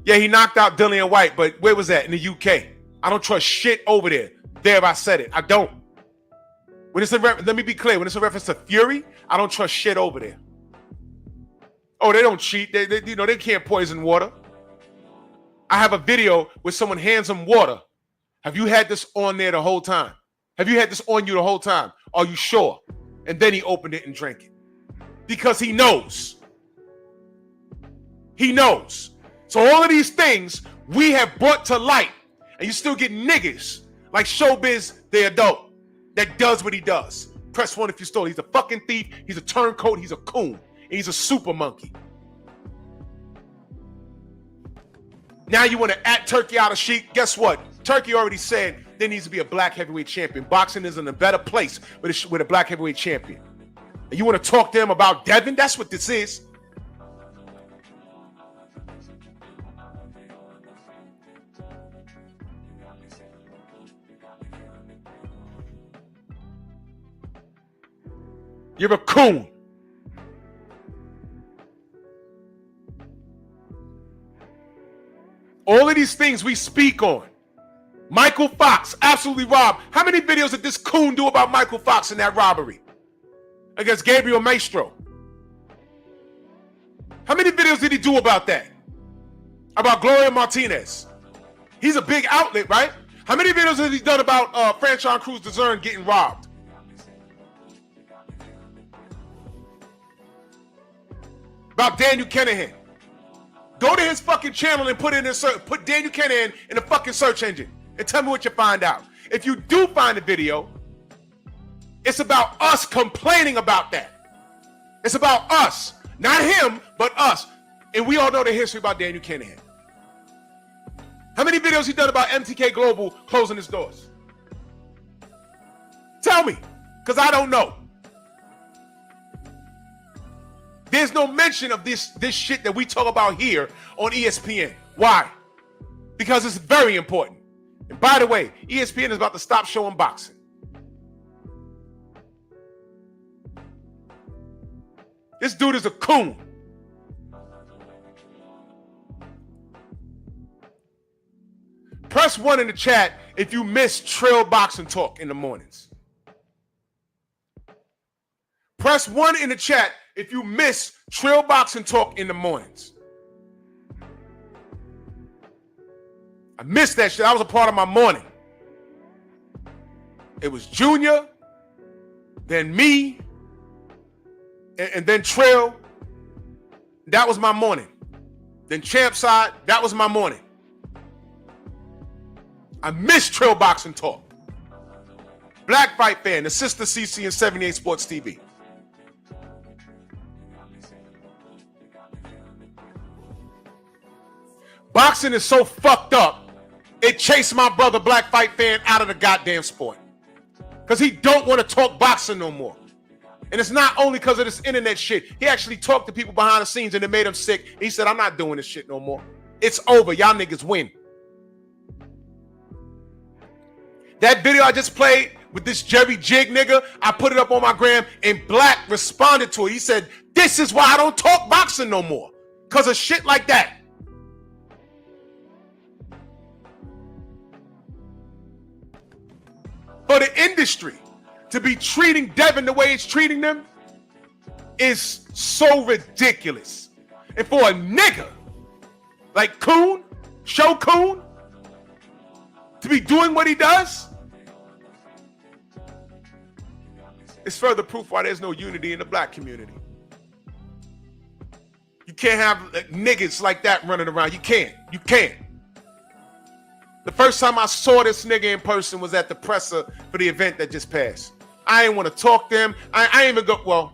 E: Yeah, he knocked out Dillian White, but where was that? In the UK. I don't trust shit over there. There, I said it. I don't. When it's let me be clear. When it's a reference to Fury, I don't trust shit over there. Oh, they don't cheat. They can't poison water. I have a video where someone hands them water. Have you had this on there the whole time? Have you had this on you the whole time? Are you sure? And then he opened it and drank it. Because he knows. He knows. So all of these things we have brought to light, and you still get niggas like Showbiz, the adult, that does what he does. Press 1 if you stole. He's a fucking thief. He's a turncoat. He's a coon. And he's a super monkey. Now you want to at Turkey out of Sheik. Guess what? Turkey already said there needs to be a black heavyweight champion. Boxing is in a better place with a black heavyweight champion. And you want to talk to him about Devin? That's what this is. You're a coon. All of these things we speak on. Michael Fox, absolutely robbed. How many videos did this coon do about Michael Fox in that robbery against Gabriel Maestro? How many videos did he do about that? About Gloria Martinez? He's a big outlet, right? How many videos has he done about Franchon Cruz DeZern getting robbed? About Daniel Kennedy. Go to his fucking channel and put Daniel Kennedy in the fucking search engine and tell me what you find out. If you do find a video, it's about us complaining about that. It's about us. Not him, but us. And we all know the history about Daniel Kennedy. How many videos he done about MTK Global closing his doors? Tell me, because I don't know. There's no mention of this shit that we talk about here on ESPN. Why? Because it's very important. And by the way, ESPN is about to stop showing boxing. This dude is a coon. Press 1 in the chat if you miss Trail Boxing Talk in the mornings. Press 1 in the chat if you miss Trail Boxing Talk in the mornings. I missed that shit. That was a part of my morning. It was Junior, then me, and then Trail. That was my morning. Then Champ side, that was my morning. I missed Trail Boxing Talk. Black Fight Fan, the sister CC and 78 Sports TV. Boxing is so fucked up, it chased my brother Black Fight Fan out of the goddamn sport. Because he don't want to talk boxing no more. And it's not only because of this internet shit. He actually talked to people behind the scenes and it made him sick. He said, I'm not doing this shit no more. It's over. Y'all niggas win. That video I just played with this Jerry Jig nigga, I put it up on my gram and Black responded to it. He said, this is why I don't talk boxing no more. Because of shit like that. For the industry to be treating Devin the way it's treating them is so ridiculous. And for a nigga like Coon, Show Coon, to be doing what he does, it's further proof why there's no unity in the black community. You can't have niggas like that running around. You can't. You can't. The first time I saw this nigga in person was at the presser for the event that just passed. I didn't want to talk to him. I didn't even go, well,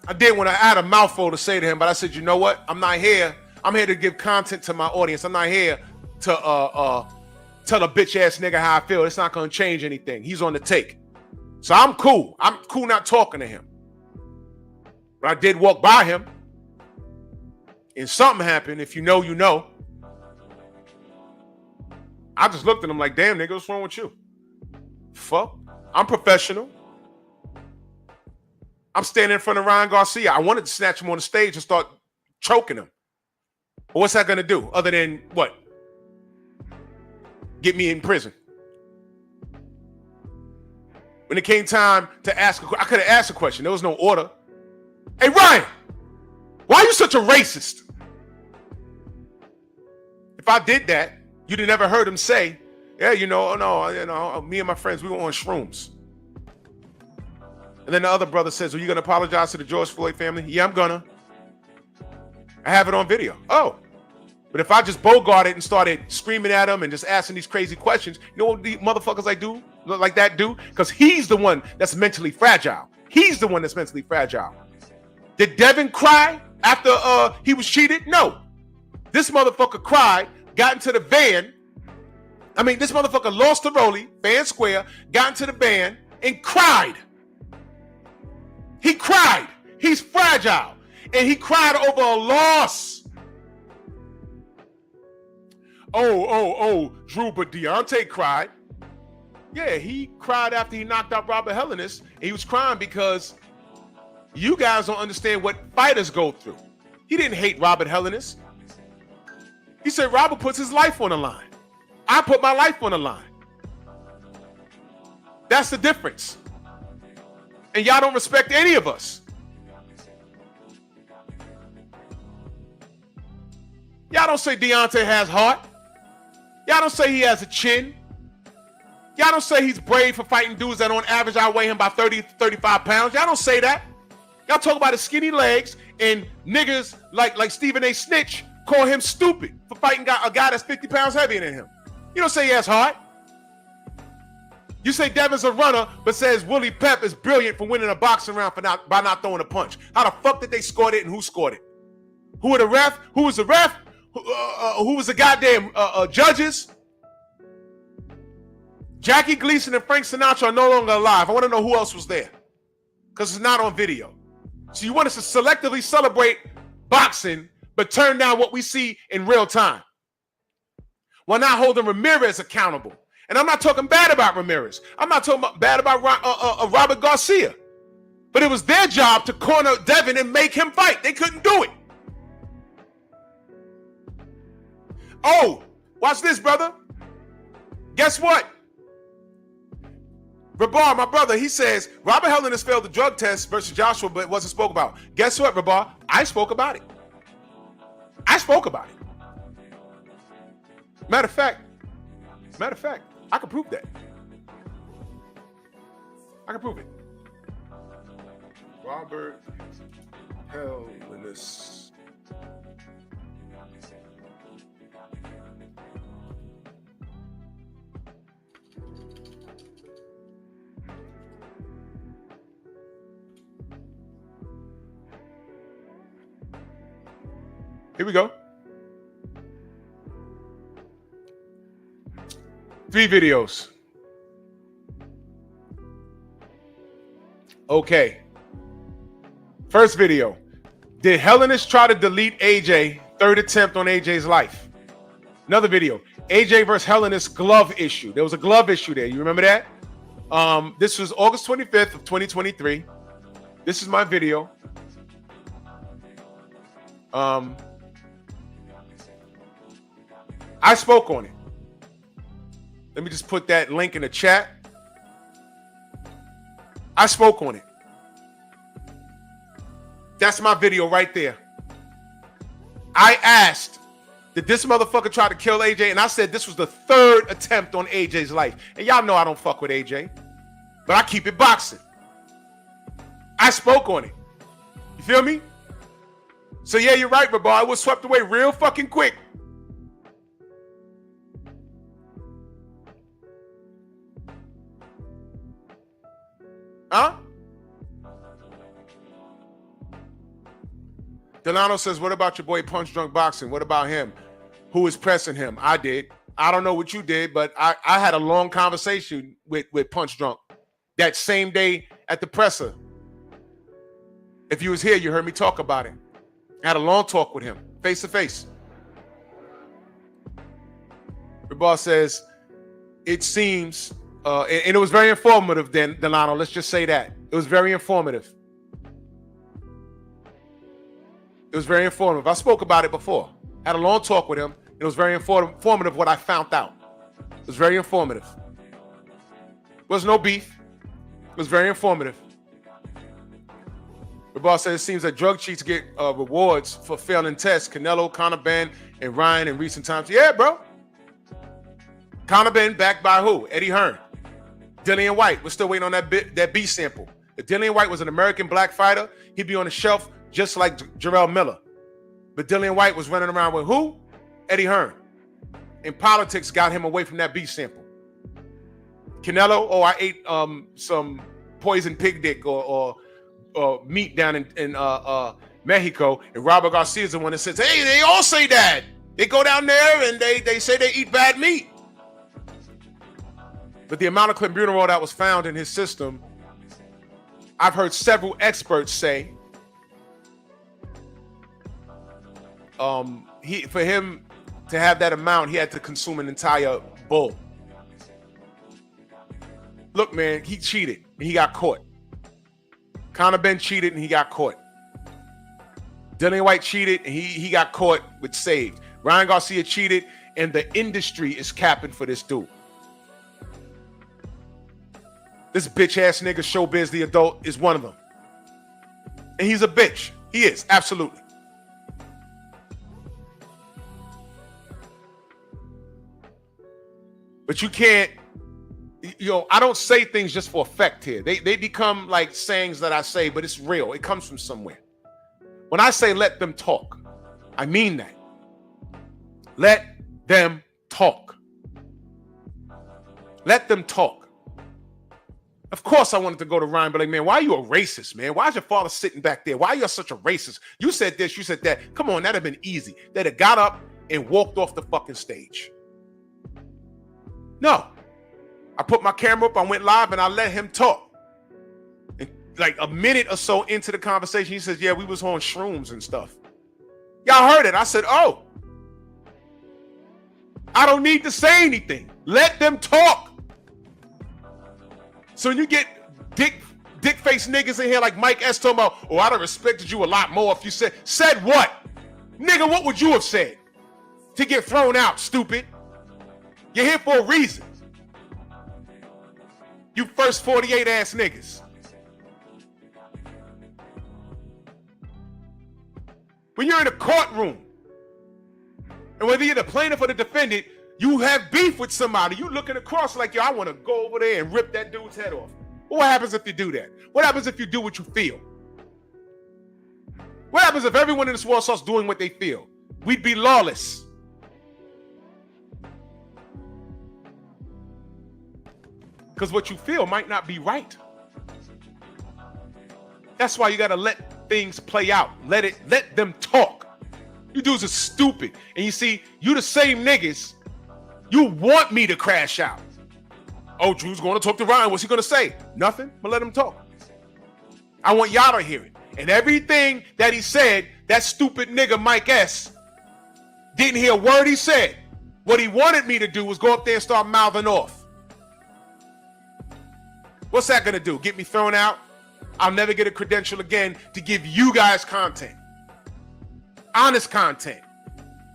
E: I did when I had a mouthful to say to him, but I said, you know what? I'm not here. I'm here to give content to my audience. I'm not here to tell a bitch ass nigga how I feel. It's not going to change anything. He's on the take. So I'm cool. I'm cool not talking to him. But I did walk by him and something happened. If you know, you know. I just looked at him like, damn, nigga, what's wrong with you? Fuck. I'm professional. I'm standing in front of Ryan Garcia. I wanted to snatch him on the stage and start choking him. But what's that going to do other than what? Get me in prison. When it came time to ask, I could have asked a question. There was no order. Hey, Ryan, why are you such a racist? If I did that, you'd have never heard him say, yeah, me and my friends, we were on shrooms. And then the other brother says, are you going to apologize to the George Floyd family? Yeah, I'm gonna. I have it on video. Oh. But if I just bogart it and started screaming at him and just asking these crazy questions, you know what these motherfuckers like that do? Because he's the one that's mentally fragile. He's the one that's mentally fragile. Did Devin cry after he was cheated? No. This motherfucker cried, got into the van. I mean, this motherfucker lost the rollie, fan square, got into the van and cried. He cried. He's fragile. And he cried over a loss. Oh, Drew, but Deontay cried. Yeah, he cried after he knocked out Robert Helenius. And he was crying because you guys don't understand what fighters go through. He didn't hate Robert Helenius. He said Robert puts his life on the line. I put my life on the line. That's the difference. And y'all don't respect any of us. Y'all don't say Deontay has heart. Y'all don't say he has a chin. Y'all don't say he's brave for fighting dudes that on average outweigh him by 30 to 35 pounds. Y'all don't say that. Y'all talk about his skinny legs and niggas like Stephen A. Snitch call him stupid for fighting a guy that's 50 pounds heavier than him. You don't say he has heart. You say Devin's a runner, but says Willie Pep is brilliant for winning a boxing round by not throwing a punch. How the fuck did they score it and who scored it? Who were the ref? Who was the ref? Who was the goddamn judges? Jackie Gleason and Frank Sinatra are no longer alive. I want to know who else was there. Because it's not on video. So you want us to selectively celebrate boxing, but turn down what we see in real time. While not holding Ramirez accountable. And I'm not talking bad about Ramirez. I'm not talking bad about Robert Garcia. But it was their job to corner Devin and make him fight. They couldn't do it. Oh, watch this, brother. Guess what? Rabar, my brother, he says, Robert Helenius failed the drug test versus Joshua, but it wasn't spoke about. Guess what, Rabar? I spoke about it. I spoke about it. Matter of fact, I can prove that. I can prove it. Robert Helenius Here we go. 3 videos. Okay. First video. Did Hellenist try to delete AJ? Third attempt on AJ's life. Another video. AJ versus Hellenist glove issue. There was a glove issue there. You remember that? This was August 25th of 2023. This is my video. I spoke on it. Let me just put that link in the chat. I spoke on it. That's my video right there. I asked, did this motherfucker try to kill AJ? And I said this was the 3rd attempt on AJ's life. And y'all know I don't fuck with AJ, but I keep it boxing. I spoke on it. You feel me? So yeah, you're right, bro. I was swept away real fucking quick. Huh? Delano says, what about your boy Punch Drunk Boxing? What about him? Who is pressing him? I did. I don't know what you did, but I had a long conversation with Punch Drunk that same day at the presser. If you was here, you heard me talk about it. I had a long talk with him, face to face. The boss says, it seems, and it was very informative then, Delano, let's just say that. It was very informative. It was very informative. I spoke about it before. I had a long talk with him. It was very informative what I found out. It was very informative. There was no beef. It was very informative. The boss says it seems that drug cheats get rewards for failing tests. Canelo, Conor Ben, and Ryan in recent times. Yeah, bro. Conor Ben backed by who? Eddie Hearn. Dillian White. We're still waiting on that B sample. If Dillian White was an American black fighter, he'd be on the shelf just like Jarrell Miller. But Dillian White was running around with who? Eddie Hearn. And politics got him away from that B sample. Canelo, I ate some poison pig dick or meat down in Mexico, and Robert Garcia's the one that says, hey, they all say that. They go down there and they say they eat bad meat. But the amount of clenbuterol that was found in his system, I've heard several experts say, for him to have that amount, he had to consume an entire bull. Look, man, he cheated and he got caught. Conor Ben cheated and he got caught. Dillian White cheated and he got caught with saved. Ryan Garcia cheated and the industry is capping for this dude. This bitch ass nigga Showbiz the Adult is one of them. And he's a bitch. He is, absolutely. But you can't, I don't say things just for effect here. They become like sayings that I say, but it's real. It comes from somewhere. When I say let them talk, I mean that. Let them talk. Let them talk. Of course I wanted to go to Ryan, but like, man, why are you a racist, man? Why is your father sitting back there? Why are you such a racist? You said this, you said that. Come on, that'd have been easy. They'd have got up and walked off the fucking stage. No. I put my camera up, I went live, and I let him talk. And like a minute or so into the conversation, he says, yeah, we was on shrooms and stuff. Y'all heard it. I said, oh. I don't need to say anything. Let them talk. So when you get dick-faced niggas in here like Mike S. talking about, oh, I'd have respected you a lot more if you said what? Nigga, what would you have said? To get thrown out, stupid. You're here for a reason. You first 48 ass niggas. When you're in a courtroom, and whether you're the plaintiff or the defendant, you have beef with somebody. You looking across like, yo, I want to go over there and rip that dude's head off. Well, what happens if you do that? What happens if you do what you feel? What happens if everyone in this world starts doing what they feel? We'd be lawless. Because what you feel might not be right. That's why you got to let things play out. Let them talk.
G: You dudes are stupid. And you see, you the same niggas, you want me to crash out. Oh, Drew's going to talk to Ryan. What's he going to say? Nothing, but let him talk. I want y'all to hear it. And everything that he said, that stupid nigga Mike S. didn't hear a word he said. What he wanted me to do was go up there and start mouthing off. What's that going to do? Get me thrown out? I'll never get a credential again to give you guys content. Honest content.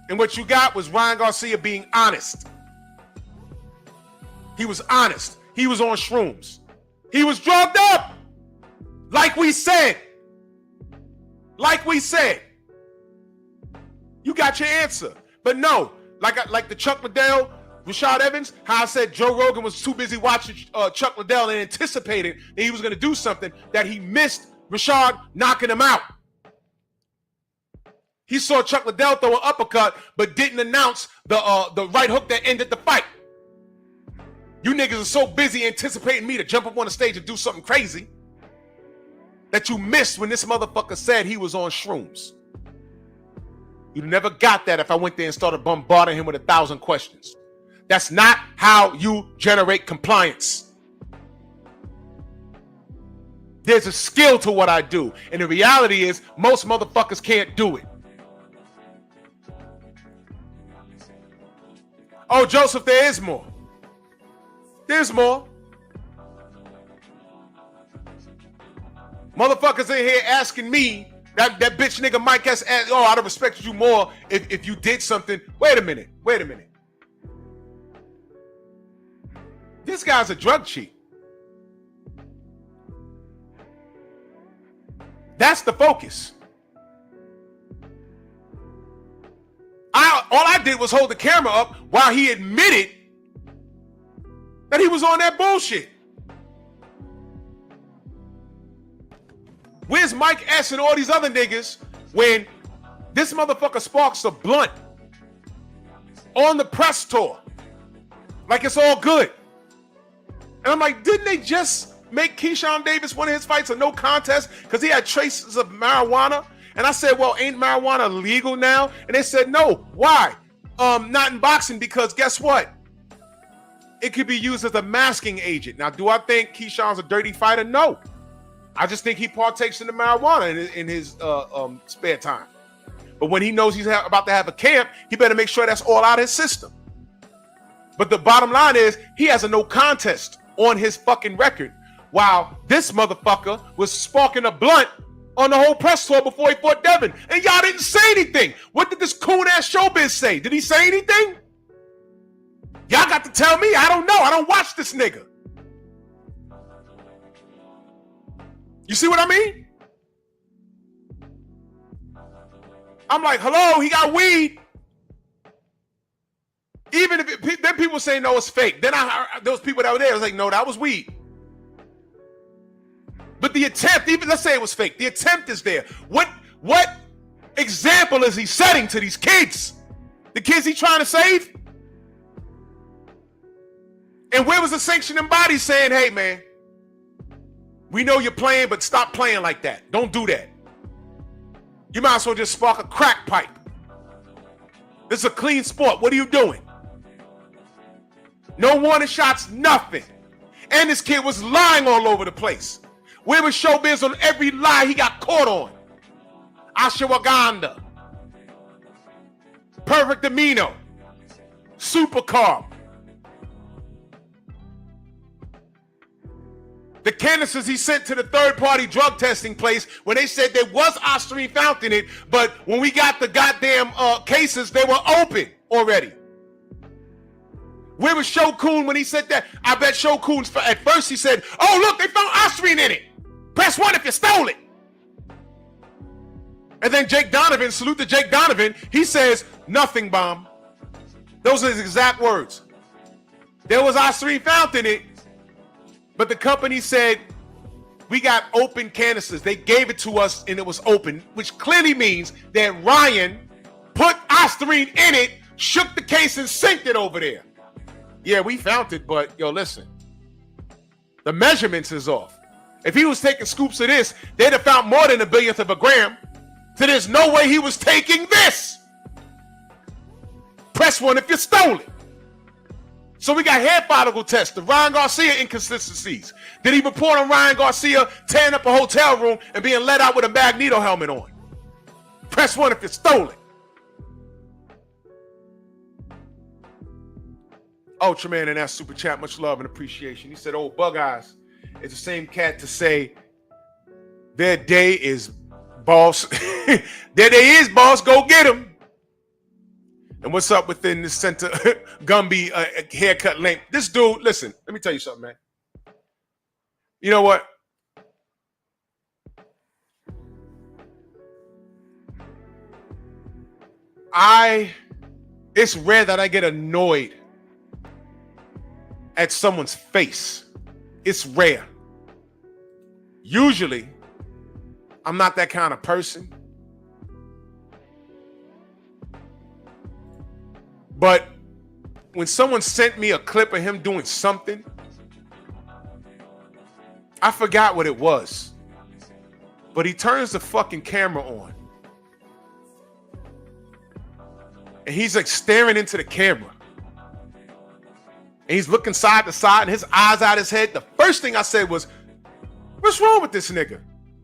G: And what you got was Ryan Garcia being honest. He was honest. He was on shrooms. He was drugged up. Like we said. Like we said. You got your answer. But no, like the Chuck Liddell, Rashad Evans, how I said Joe Rogan was too busy watching Chuck Liddell and anticipated that he was going to do something that he missed Rashad knocking him out. He saw Chuck Liddell throw an uppercut, but didn't announce the right hook that ended the fight. You niggas are so busy anticipating me to jump up on the stage and do something crazy that you missed when this motherfucker said he was on shrooms. You never got that if I went there and started bombarding him with 1,000 questions. That's not how you generate compliance. There's a skill to what I do. And the reality is most motherfuckers can't do it. Oh, Joseph, there is more. There's more. Motherfuckers in here asking me, that bitch nigga Mike has asked, oh, I'd have respected you more if you did something. Wait a minute. This guy's a drug cheat. That's the focus. All I did was hold the camera up while he admitted that he was on that bullshit. Where's Mike S and all these other niggas when this motherfucker sparks a blunt on the press tour? Like it's all good. And I'm like, didn't they just make Keyshawn Davis one of his fights a no contest because he had traces of marijuana? And I said, well, ain't marijuana legal now? And they said, no. Why? Not in boxing, because guess what? It could be used as a masking agent. Now, do I think Keyshawn's a dirty fighter? No. I just think he partakes in the marijuana in his spare time. But when he knows he's about to have a camp, he better make sure that's all out of his system. But the bottom line is he has a no contest on his fucking record, while this motherfucker was sparking a blunt on the whole press tour before he fought Devin. And y'all didn't say anything. What did this coon-ass showbiz say? Did he say anything? Y'all got to tell me. I don't know. I don't watch this nigga. You see what I mean? I'm like, hello, he got weed. Even if then people say, no, it's fake. Then those people that were there was like, no, that was weed. But the attempt, even let's say it was fake, the attempt is there. What example is he setting to these kids? The kids he trying to save? And where was the sanctioning body saying, hey, man, we know you're playing, but stop playing like that. Don't do that. You might as well just spark a crack pipe. This is a clean sport. What are you doing? No warning shots, nothing. And this kid was lying all over the place. Where was showbiz on every lie he got caught on? Ashwagandha, Perfect Amino, Super Carb. The canisters he sent to the third-party drug testing place when they said there was Osterine found in it, but when we got the goddamn cases, they were open already. Where was Shokun when he said that? I bet Shokun, at first he said, oh, look, they found Osterine in it. Press 1 if you stole it. And then Jake Donovan, salute to Jake Donovan, he says, nothing, bomb. Those are his exact words. There was Osterine found in it, but the company said, we got open canisters. They gave it to us and it was open, which clearly means that Ryan put Osterine in it, shook the case and synced it over there. Yeah, we found it, but yo, listen. The measurements is off. If he was taking scoops of this, they'd have found more than 1/1000th of a gram. So there's no way he was taking this. Press 1 if you stole it. So we got hair follicle tests, the Ryan Garcia inconsistencies. Did he report on Ryan Garcia tearing up a hotel room and being let out with a Magneto helmet on? Press 1 if you stole it. Ultraman and that super chat, much love and appreciation. He said, "Oh, Bug Eyes is the same cat to say their day is boss. Their day is boss. Go get him." And what's up within the center Gumby haircut length? This dude, listen, let me tell you something, man. You know what? It's rare that I get annoyed at someone's face. It's rare. Usually, I'm not that kind of person. But when someone sent me a clip of him doing something, I forgot what it was. But he turns the fucking camera on. And he's like staring into the camera. And he's looking side to side and his eyes out his head. The first thing I said was, "What's wrong with this nigga?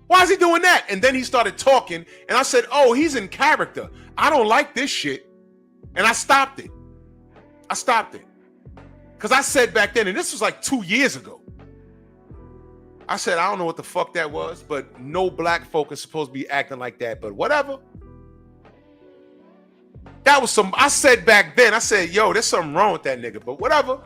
G: Why is he doing that?" And then he started talking and I said, "Oh, he's in character. I don't like this shit." And I stopped it. Because I said back then, and this was like 2 years ago, I said, I don't know what the fuck that was, but no black folk is supposed to be acting like that, but whatever. That was I said back then, I said, yo, there's something wrong with that nigga, but whatever.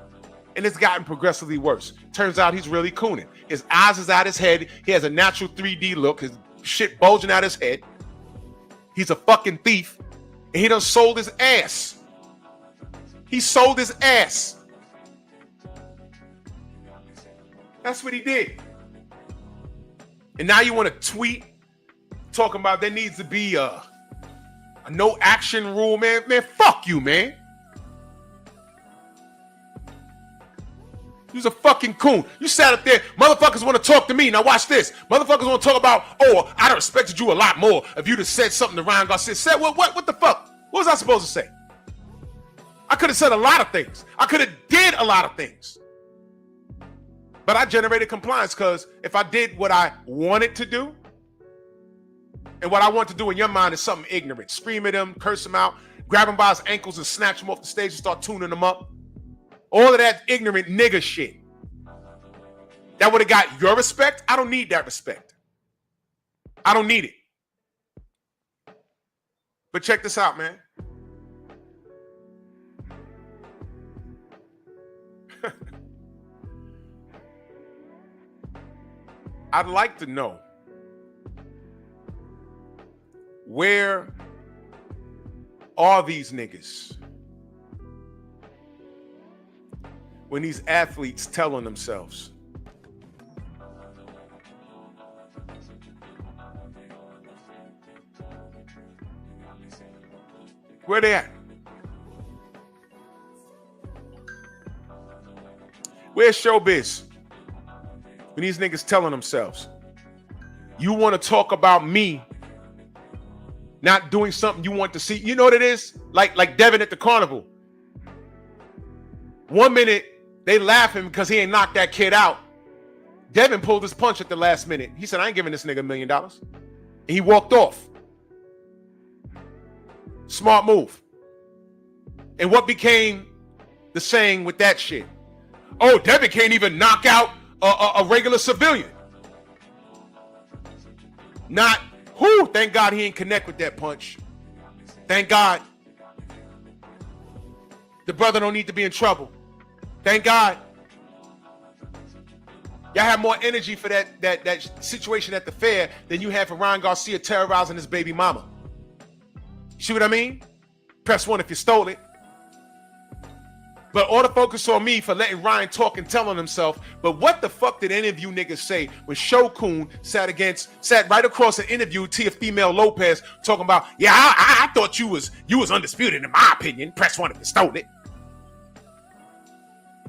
G: And it's gotten progressively worse. Turns out he's really cooning. His eyes is out his head. He has a natural 3D look. His shit bulging out his head. He's a fucking thief. And he done sold his ass. He sold his ass. That's what he did. And now you want to tweet talking about there needs to be a no action rule, man. Man, fuck you, man. You's a fucking coon. You sat up there, motherfuckers want to talk to me. Now watch this. Motherfuckers want to talk about, oh, I'd have respected you a lot more if you'd have said something to Ryan Garcia. Said what the fuck? What was I supposed to say? I could have said a lot of things. I could have did a lot of things. But I generated compliance because if I did what I wanted to do, and what I want to do in your mind is something ignorant. Scream at him, curse him out, grab him by his ankles and snatch him off the stage and start tuning him up. All of that ignorant nigga shit. That would have got your respect. I don't need that respect. I don't need it. But check this out, man. I'd like to know where are these niggas when these athletes tell on themselves? Where they at? Where's showbiz? When these niggas telling themselves, you want to talk about me not doing something you want to see. You know what it is? Like Devin at the carnival. 1 minute, they laughing because he ain't knocked that kid out. Devin pulled his punch at the last minute. He said, I ain't giving this nigga $1 million. And he walked off. Smart move. And what became the saying with that shit? Oh, Devin can't even knock out a regular civilian. Not who? Thank God he ain't connect with that punch. Thank God. The brother don't need to be in trouble. Thank God. Y'all have more energy for that situation at the fair than you had for Ryan Garcia terrorizing his baby mama. See what I mean? Press 1 if you stole it. But all the focus on me for letting Ryan talk and tell on himself. But what the fuck did any of you niggas say when Shokun sat right across and interviewed Tia Female Lopez talking about, yeah, I thought you was undisputed in my opinion. Press 1 if you stole it.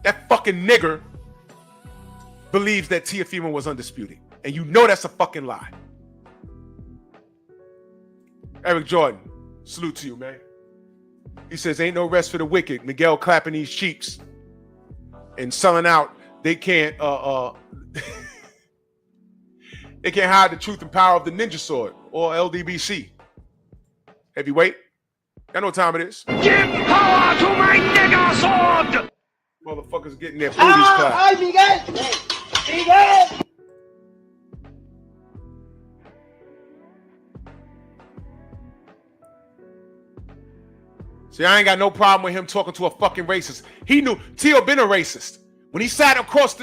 G: That fucking nigger believes that Tia Female was undisputed. And you know that's a fucking lie. Eric Jordan, salute to you, man. He says, ain't no rest for the wicked. Miguel clapping these cheeks and selling out. They can't they can't hide the truth and power of the ninja sword or LDBC. Heavyweight. I know what time it is.
D: Give power to my nigger sword!
G: Motherfuckers getting their booties clapped.
D: Miguel!
G: See, I ain't got no problem with him talking to a fucking racist. He knew Tio been a racist. When he sat across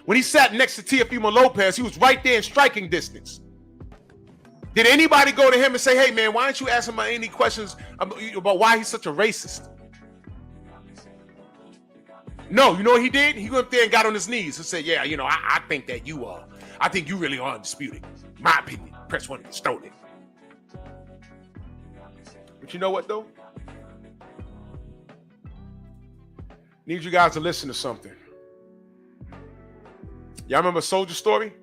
G: when he sat next to Teofimo Lopez, he was right there in striking distance. Did anybody go to him and say, hey man, why don't you ask him any questions about why he's such a racist? No, you know what he did? He went up there and got on his knees and said, yeah, you know, I think that you are. I think you really are undisputed. My opinion. Press one and stone it. But you know what though? Need you guys to listen to something. Y'all remember Soldier Story?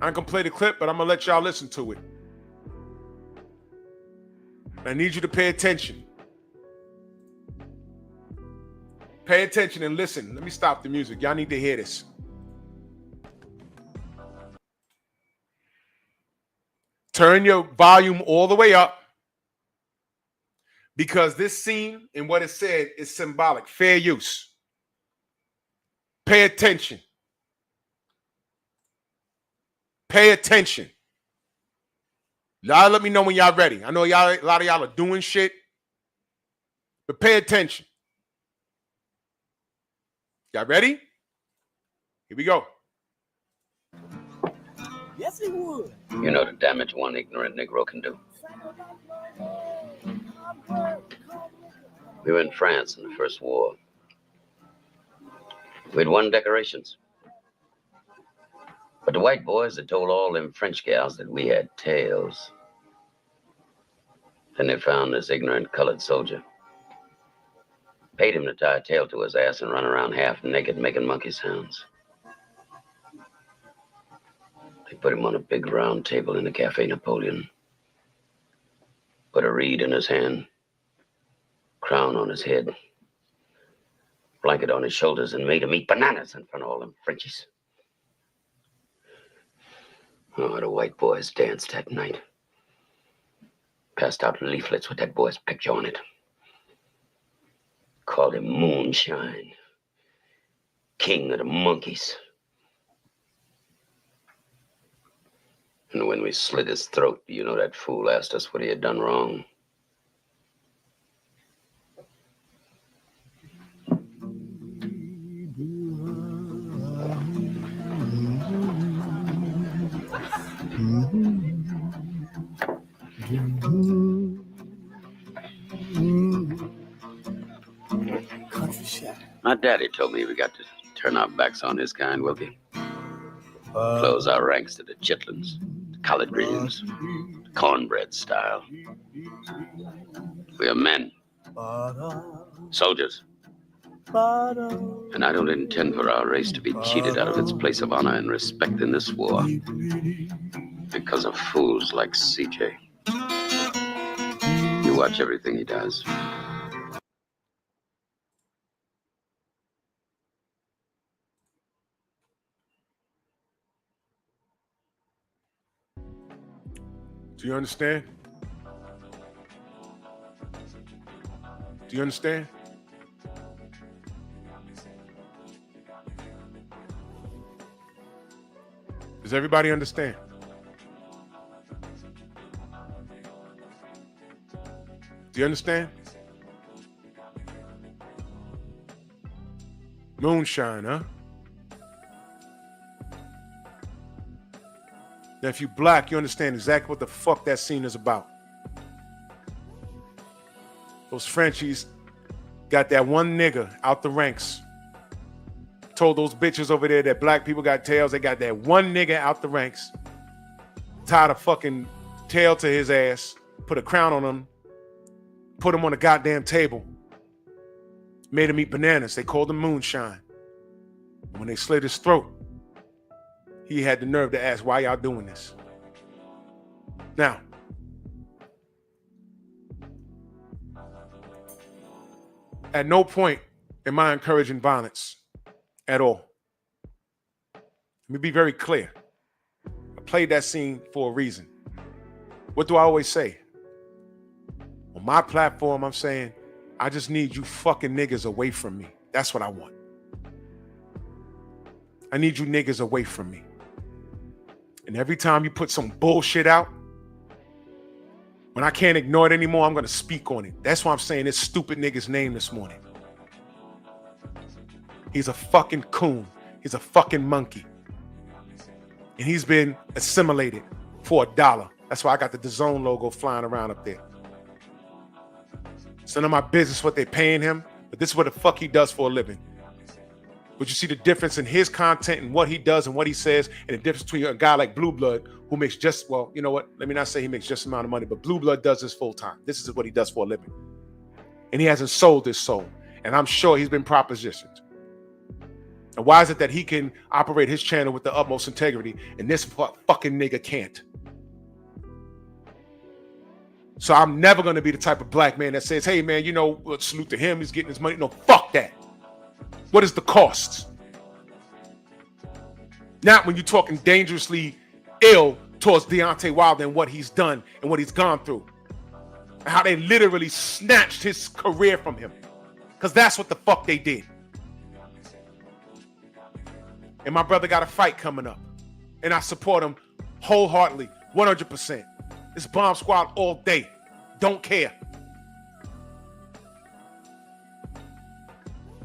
G: I ain't gonna play the clip, but I'm gonna let y'all listen to it. I need you to pay attention. Pay attention and listen. Let me stop the music. Y'all need to hear this. Turn your volume all the way up. Because this scene and what it said is symbolic. Fair use. Pay attention. Pay attention. Y'all let me know when y'all ready. I know y'all, a lot of y'all are doing shit. But pay attention. Y'all ready? Here we go.
H: Yes, he would.
I: You know the damage one ignorant Negro can do. We were in France in the First War. We'd won decorations. But the white boys had told all them French gals that we had tails. Then they found this ignorant colored soldier. Paid him to tie a tail to his ass and run around half naked making monkey sounds. They put him on a big round table in the Cafe Napoleon. Put a reed in his hand. Crown on his head, blanket on his shoulders, and made him eat bananas in front of all them Frenchies. Oh, the white boys danced that night. Passed out leaflets with that boy's picture on it. Called him Moonshine, King of the Monkeys. And when we slit his throat, you know that fool asked us what he had done wrong. My daddy told me we got to turn our backs on this kind, Wilkie. Close our ranks to the chitlins, the collard greens, the cornbread style. We are men, soldiers. And I don't intend for our race to be cheated out of its place of honor and respect in this war because of fools like CJ. You watch everything he does.
G: Do you understand? Do you understand? Does everybody understand? Do you understand? Moonshine, huh? Now, if you black, you understand exactly what the fuck that scene is about. Those Frenchies got that one nigga out the ranks. Told those bitches over there that black people got tails. They got that one nigga out the ranks. Tied a fucking tail to his ass. Put a crown on him. Put him on a goddamn table. Made him eat bananas. They called him Moonshine. When they slit his throat, he had the nerve to ask, why y'all doing this? Now, At no point am I encouraging violence at all. Let me be very clear. I played that scene for a reason. What do I always say? On my platform, I'm saying, I just need you fucking niggas away from me. That's what I want. I need you niggas away from me. And every time you put some bullshit out, when I can't ignore it anymore, I'm going to speak on it. That's why I'm saying this stupid nigga's name this morning. He's a fucking coon. He's a fucking monkey. And he's been assimilated for $1. That's why I got the DAZN logo flying around up there. It's none of my business what they're paying him, but this is what the fuck he does for a living. But you see the difference in his content and what he does and what he says, and the difference between a guy like Blue Blood who makes just, well, you know what? Let me not say he makes just the amount of money, but Blue Blood does this full time. This is what he does for a living. And he hasn't sold his soul. And I'm sure he's been propositioned. And why is it that he can operate his channel with the utmost integrity and this fucking nigga can't? So I'm never going to be the type of black man that says, hey, man, you know, salute to him. He's getting his money. No, fuck that. What is the cost? Not when you're talking dangerously ill towards Deontay Wilder and what he's done and what he's gone through. And how they literally snatched his career from him. Because that's what the fuck they did. And my brother got a fight coming up. And I support him wholeheartedly, 100%. It's Bomb Squad all day. Don't care.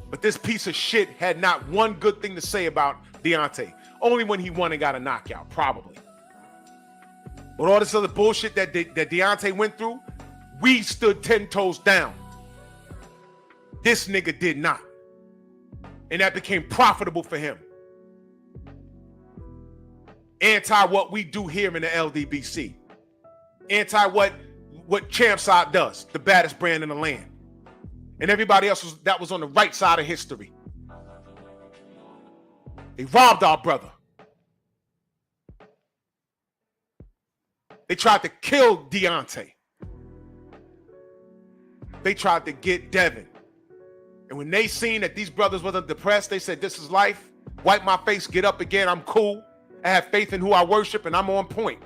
G: But this piece of shit had not one good thing to say about Deontay. Only when he won and got a knockout, probably. But all this other bullshit that Deontay went through, we stood 10 toes down. This nigga did not. And that became profitable for him. Anti what we do here in the LDBC. Anti what Champside does, the baddest brand in the land. And everybody else that was on the right side of history. They robbed our brother. They tried to kill Deontay. They tried to get Devin. And when they seen that these brothers wasn't depressed, they said, this is life. Wipe my face, get up again. I'm cool. I have faith in who I worship, and I'm on point.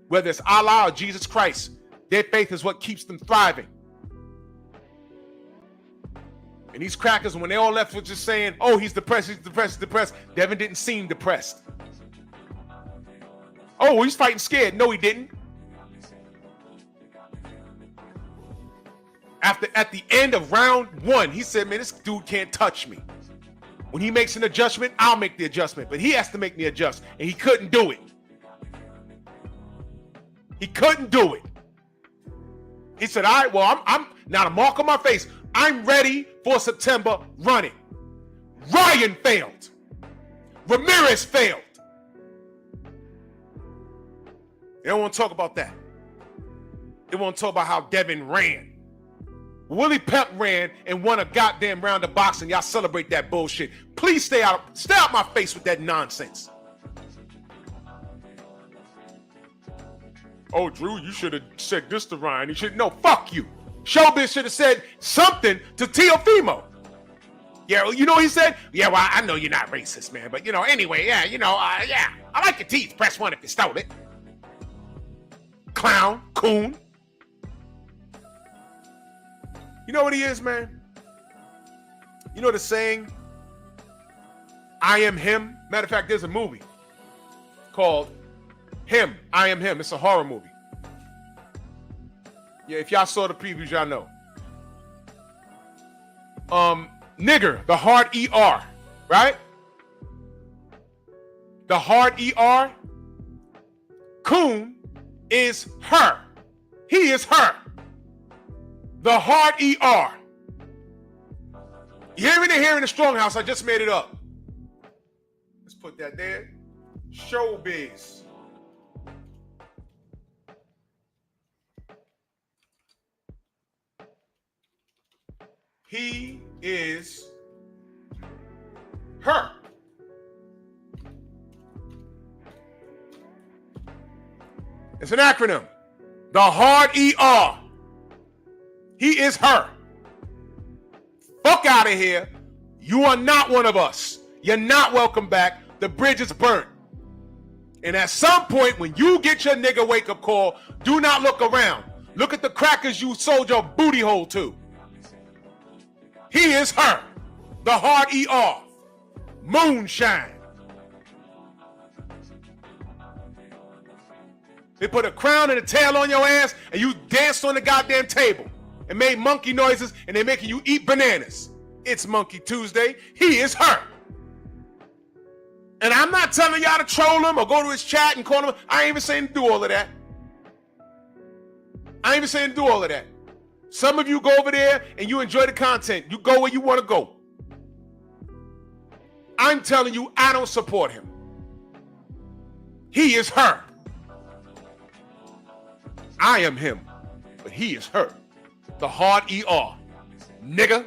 G: Whether it's Allah or Jesus Christ, their faith is what keeps them thriving. And these crackers, when they all left with just saying, oh, he's depressed, he's depressed, he's depressed, Devin didn't seem depressed. Oh, he's fighting scared. No, he didn't. At the end of round 1, he said, man, this dude can't touch me. When he makes an adjustment, I'll make the adjustment. But he has to make me adjust. And he couldn't do it. He couldn't do it. He said, all right, well, I'm now to mark on my face. I'm ready for September running. Ryan failed. Ramirez failed. They don't want to talk about that. They want to talk about how Devin ran. Willie Pep ran and won a goddamn round of boxing. Y'all celebrate that bullshit. Please stay out my face with that nonsense. Oh, Drew, you should have said this to Ryan. You should no, fuck you. Showbiz should have said something to Teofimo. Yeah, you know what he said? Yeah, well, I know you're not racist, man, but anyway, yeah, yeah, I like your teeth. Press 1 if you stole it. Clown, coon. You know what he is, man? You know the saying, I am him? Matter of fact, there's a movie called Him, I Am Him. It's a horror movie. Yeah, if y'all saw the previews, y'all know. Nigger, the hard ER, right? The hard ER. Coon is her. He is her. The hard ER. You hearing it here in the Strong House? I just made it up. Let's put that there. Showbiz. He is her. It's an acronym. The hard ER. He is her. Fuck out of here. You are not one of us. You're not welcome back. The bridge is burnt. And at some point, when you get your nigga wake-up call, do not look around. Look at the crackers you sold your booty hole to. He is her. The hard ER. Moonshine. They put a crown and a tail on your ass, and you danced on the goddamn table and made monkey noises, and they're making you eat bananas. It's Monkey Tuesday. He is her. And I'm not telling y'all to troll him or go to his chat and call him. I ain't even saying to do all of that. Some of you go over there and you enjoy the content. You go where you want to go. I'm telling you, I don't support him. He is her. I am him, but he is her. The hard ER. Nigga.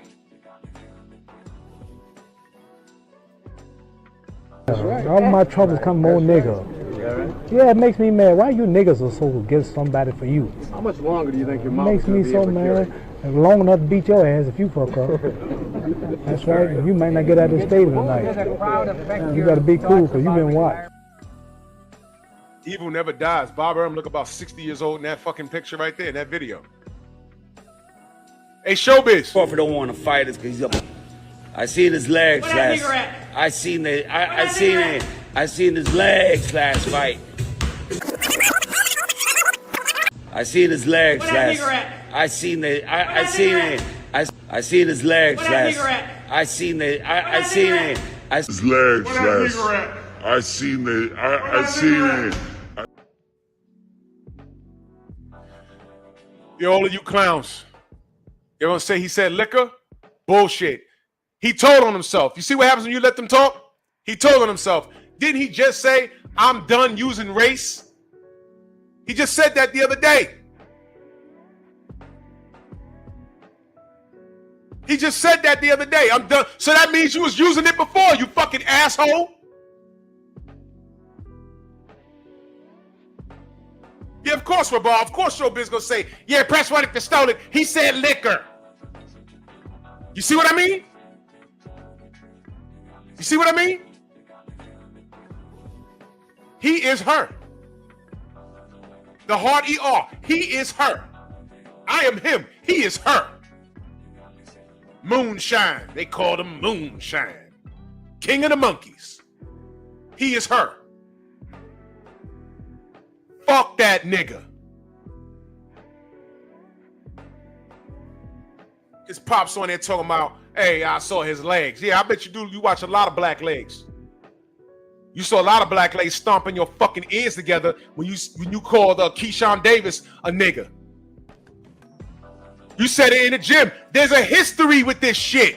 H: All my troubles come more nigga. Yeah, it makes me mad. Why you niggas are so against somebody for you?
J: How much longer do you think your mom
H: Makes me so mad. Long enough to beat your ass if you fuck up. That's right. You might not get out of the stable tonight. You gotta be cool because you been watched.
G: Evil never dies. Bob Earl look about 60 years old in that fucking picture right there in that video. Hey, Showbiz.
K: Crawford don't want to fight us because he's up. I seen his legs last. I seen his legs last fight. I seen his legs last. I seen his legs last. I seen it.
G: Yo, all of you clowns. You gonna say he said liquor? Bullshit. He told on himself. You see what happens when you let them talk? He told on himself. Didn't he just say, I'm done using race? He just said that the other day. He just said that the other day. I'm done. So that means you was using it before, you fucking asshole. Yeah, of course, Rabar. Of course, Showbiz gonna say, yeah, press one if you stole it. He said liquor. You see what I mean? You see what I mean? He is her. The hard ER. He is her. I am him. He is her. Moonshine. They called him Moonshine. King of the monkeys. He is her. Fuck that nigga. His pops on there talking about, hey, I saw his legs. Yeah, I bet you do. You watch a lot of black legs. You saw a lot of black legs stomping your fucking ears together when you called Keyshawn Davis a nigga. You said it in the gym. There's a history with this shit.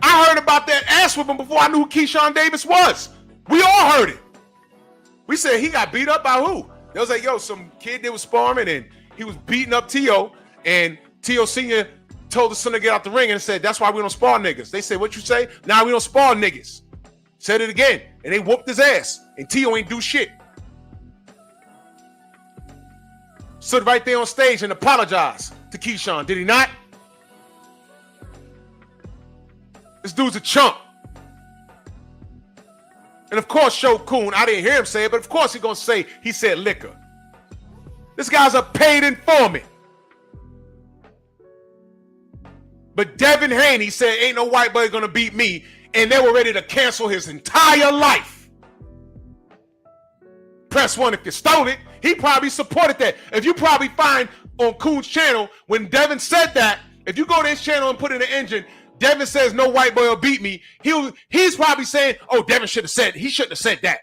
G: I heard about that ass whipping before I knew who Keyshawn Davis was. We all heard it. We said he got beat up by who? They was like, yo, some kid that was sparring and he was beating up T.O. and T.O. Sr. told the son to get out the ring and said, that's why we don't spar niggas. They said, what you say? Nah, we don't spar niggas. Said it again. And they whooped his ass. And T.O. ain't do shit. Stood right there on stage and apologized to Keyshawn. Did he not? This dude's a chump. And of course, Show Coon, I didn't hear him say it, but of course he's going to say he said liquor. This guy's a paid informant. But Devin Haney said, ain't no white boy going to beat me. And they were ready to cancel his entire life. Press one if you stole it. He probably supported that. If you probably find on Coon's channel, when Devin said that, if you go to his channel and put in the engine, Devin says no white boy will beat me. He's probably saying, oh, Devin should have said, he shouldn't have said that.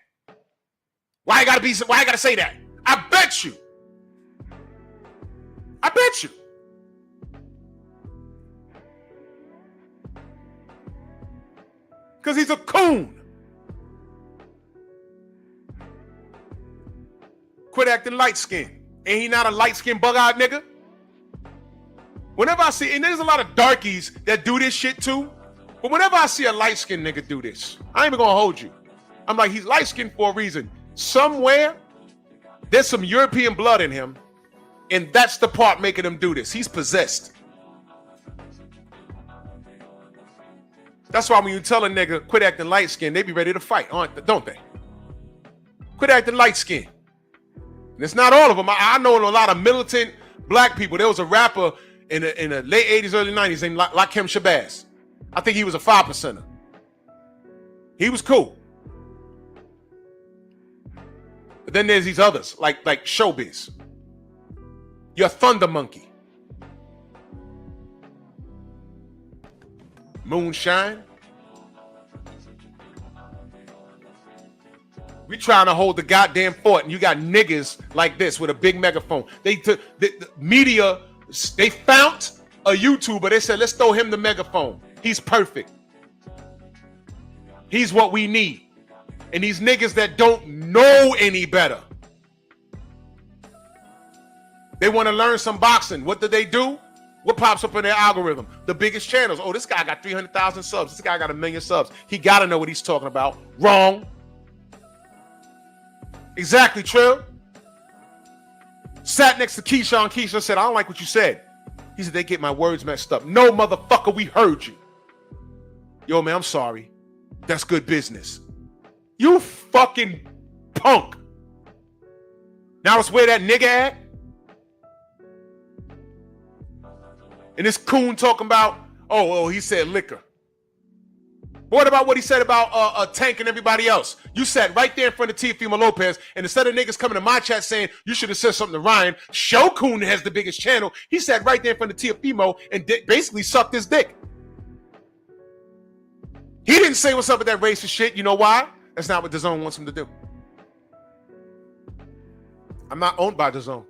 G: Why I gotta say that? I bet you. Because he's a coon. Quit acting light-skinned. Ain't he not a light-skinned bug-eyed nigga? Whenever I see, and there's a lot of darkies that do this shit too, but whenever I see a light-skinned nigga do this, I ain't even gonna hold you. I'm like, he's light-skinned for a reason. Somewhere, there's some European blood in him, and that's the part making him do this. He's possessed. That's why when you tell a nigga quit acting light skinned, they be ready to fight, don't they? Quit acting light skinned. And it's not all of them. I know a lot of militant black people. There was a rapper in the late 80s, early 90s named Lakim Shabazz. I think he was a 5%er. He was cool. But then there's these others, like Showbiz. You're a thunder monkey. Moonshine. We trying to hold the goddamn fort, and you got niggas like this with a big megaphone. The media, they found a YouTuber. They said, let's throw him the megaphone. He's perfect. He's what we need. And these niggas that don't know any better, they want to learn some boxing. What do they do? What pops up in their algorithm? The biggest channels. Oh, this guy got 300,000 subs. This guy got 1 million subs. He got to know what he's talking about. Wrong. Exactly, Trill. Sat next to Keisha, and Keisha said, I don't like what you said. He said, they get my words messed up. No, motherfucker, we heard you. Yo, man, I'm sorry. That's good business. You fucking punk. Now it's where that nigga at? And this coon talking about, oh, he said liquor. What about what he said about Tank and everybody else? You sat right there in front of Teofimo Lopez, and instead of niggas coming to my chat saying you should have said something to Ryan, Show-kun has the biggest channel. He sat right there in front of Teofimo and basically sucked his dick. He didn't say what's up with that racist shit. You know why? That's not what DAZN wants him to do. I'm not owned by DAZN.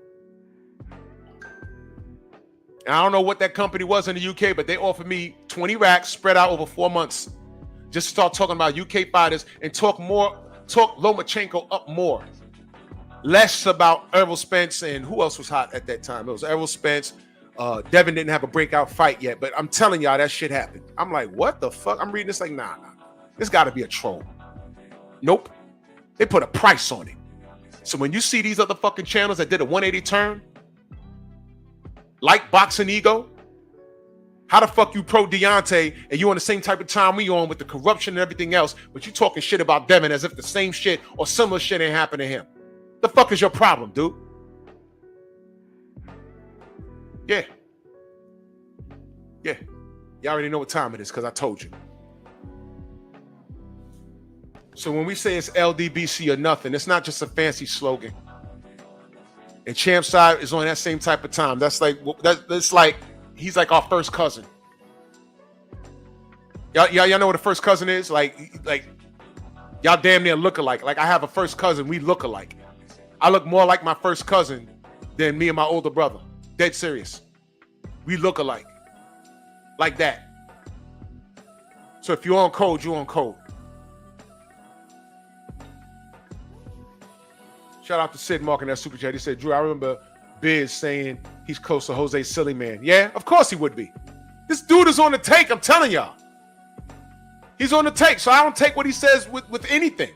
G: And I don't know what that company was in the UK, but they offered me 20 racks spread out over 4 months. Just start talking about UK fighters and talk Lomachenko up more. Less about Errol Spence and who else was hot at that time. It was Errol Spence. Devin didn't have a breakout fight yet, but I'm telling y'all that shit happened. I'm like, what the fuck? I'm reading this like, nah. This got to be a troll. Nope. They put a price on it. So when you see these other fucking channels that did a 180 turn, like Boxing Ego, how the fuck you pro Deontay and you on the same type of time we on with the corruption and everything else, but you talking shit about Devin as if the same shit or similar shit ain't happened to him? The fuck is your problem, dude? Yeah. You already know what time it is because I told you. So when we say it's LDBC or nothing, it's not just a fancy slogan. And Champ Side is on that same type of time. That's like he's like our first cousin. Y'all know what a first cousin is? Like y'all damn near look alike. Like I have a first cousin, we look alike. I look more like my first cousin than me and my older brother. Dead serious. We look alike. Like that. So if you're on code, you're on code. Shout out to Sid Mark in that super chat. He said, Drew, I remember Biz saying he's close to Jose Silly Man. Yeah, of course he would be. This dude is on the take, I'm telling y'all. He's on the take, so I don't take what he says with anything.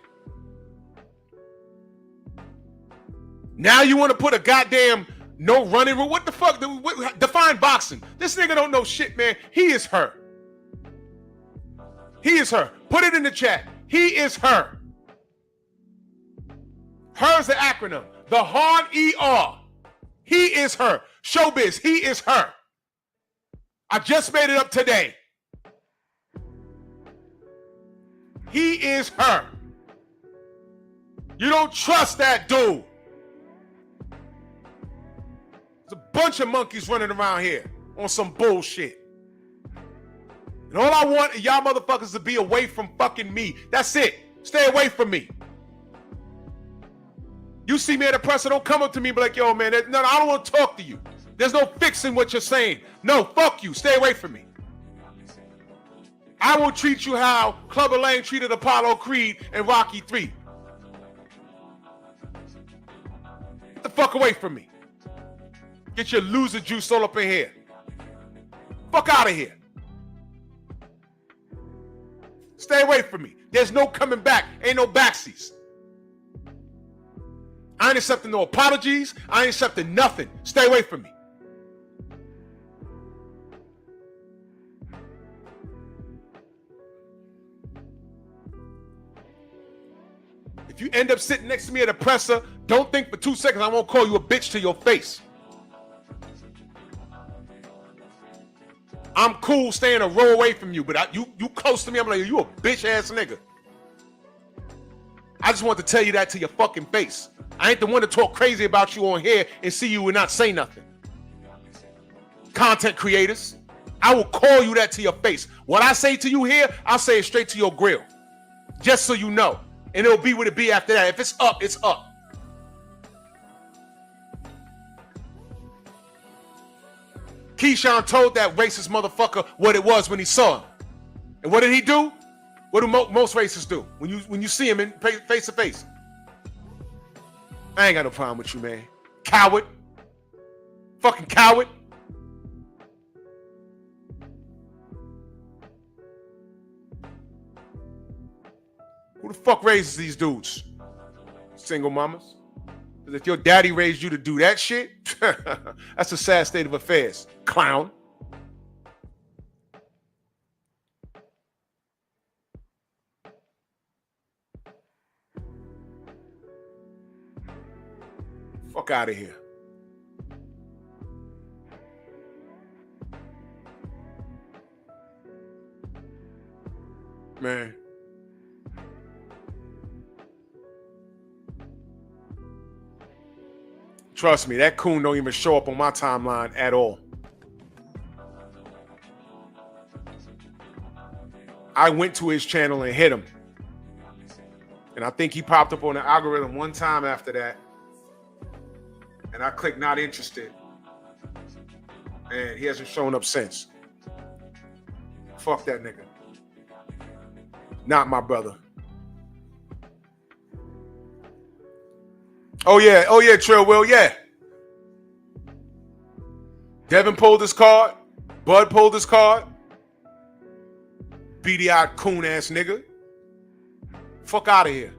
G: Now you want to put a goddamn no running rule? What the fuck? Define boxing. This nigga don't know shit, man. He is her. He is her. Put it in the chat. He is her. Her is the acronym. The hard ER. He is her. Showbiz. He is her. I just made it up today. He is her. You don't trust that dude. There's a bunch of monkeys running around here on some bullshit. And all I want is y'all motherfuckers to be away from fucking me. That's it. Stay away from me. You see me at a presser, don't come up to me and be like, yo, man, no, I don't want to talk to you. There's no fixing what you're saying. No, fuck you. Stay away from me. I will treat you how Clubber Lang treated Apollo Creed and Rocky 3. Get the fuck away from me. Get your loser juice all up in here. Fuck out of here. Stay away from me. There's no coming back. Ain't no backsies. I ain't accepting no apologies. I ain't accepting nothing. Stay away from me. If you end up sitting next to me at a presser, don't think for 2 seconds I won't call you a bitch to your face. I'm cool staying a row away from you, but you close to me, I'm like, you a bitch ass nigga. I just want to tell you that to your fucking face. I ain't the one to talk crazy about you on here and see you and not say nothing. Content creators, I will call you that to your face. What I say to you here, I'll say it straight to your grill. Just so you know. And it'll be what it be after that. If it's up, it's up. Keyshawn told that racist motherfucker what it was when he saw him. And what did he do? What do most racists do when you see him in face to face? I ain't got no problem with you, man. Coward. Fucking coward. Who the fuck raises these dudes? Single mamas. Because if your daddy raised you to do that shit, that's a sad state of affairs. Clown. Fuck out of here. Man. Trust me, that coon don't even show up on my timeline at all. I went to his channel and hit him. And I think he popped up on the algorithm one time after that. And I clicked not interested. And he hasn't shown up since. Fuck that nigga. Not my brother. Oh yeah, Trill Will, yeah. Devin pulled his card. Bud pulled his card. Beady-eyed coon ass nigga. Fuck out of here.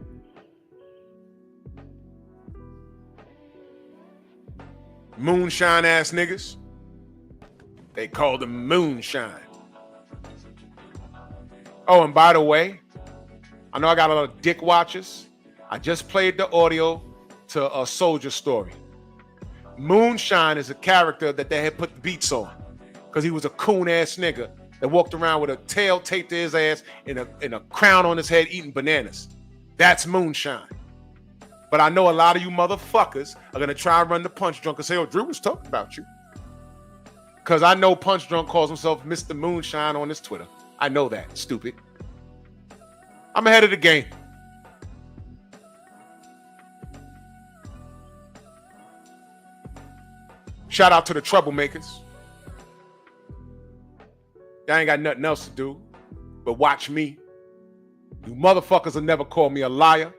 G: Moonshine ass niggas. They called them moonshine. Oh, and by the way, I know I got a lot of dick watchers. I just played the audio to a Soldier Story. Moonshine is a character that they had put the beats on because he was a coon ass nigga that walked around with a tail taped to his ass and a crown on his head eating bananas. That's Moonshine. But I know a lot of you motherfuckers are gonna try and run the Punch Drunk and say, oh, Drew was talking about you. Because I know Punch Drunk calls himself Mr. Moonshine on his Twitter. I know that, stupid. I'm ahead of the game. Shout out to the troublemakers. Y'all ain't got nothing else to do but watch me. You motherfuckers will never call me a liar.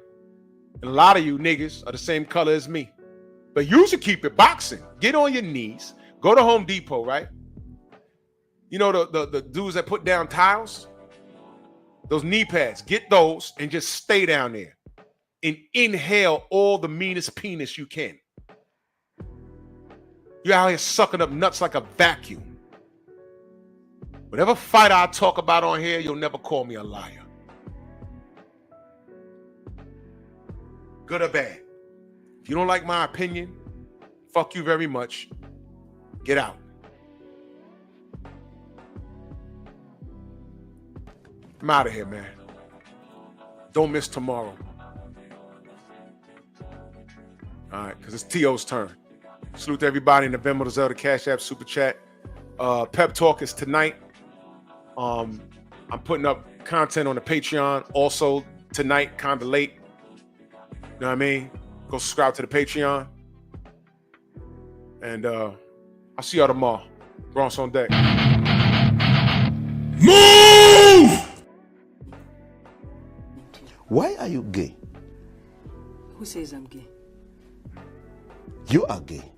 G: And a lot of you niggas are the same color as me. But you should keep it boxing. Get on your knees. Go to Home Depot, right? You know the dudes that put down tiles? Those knee pads. Get those and just stay down there. And inhale all the meanest penis you can. You're out here sucking up nuts like a vacuum. Whatever fight I talk about on here, you'll never call me a liar. Good or bad. If you don't like my opinion, fuck you very much. Get out. I'm out of here, man. Don't miss tomorrow. All right, because it's T.O.'s turn. Salute to everybody in the Venmo, the Zelda, Cash App, Super Chat. Pep Talk is tonight. I'm putting up content on the Patreon also tonight, kind of late. You know what I mean? Go subscribe to the Patreon. And I'll see y'all tomorrow. Bronx on deck.
C: Move! Why are you gay?
J: Who says I'm gay?
C: You are gay.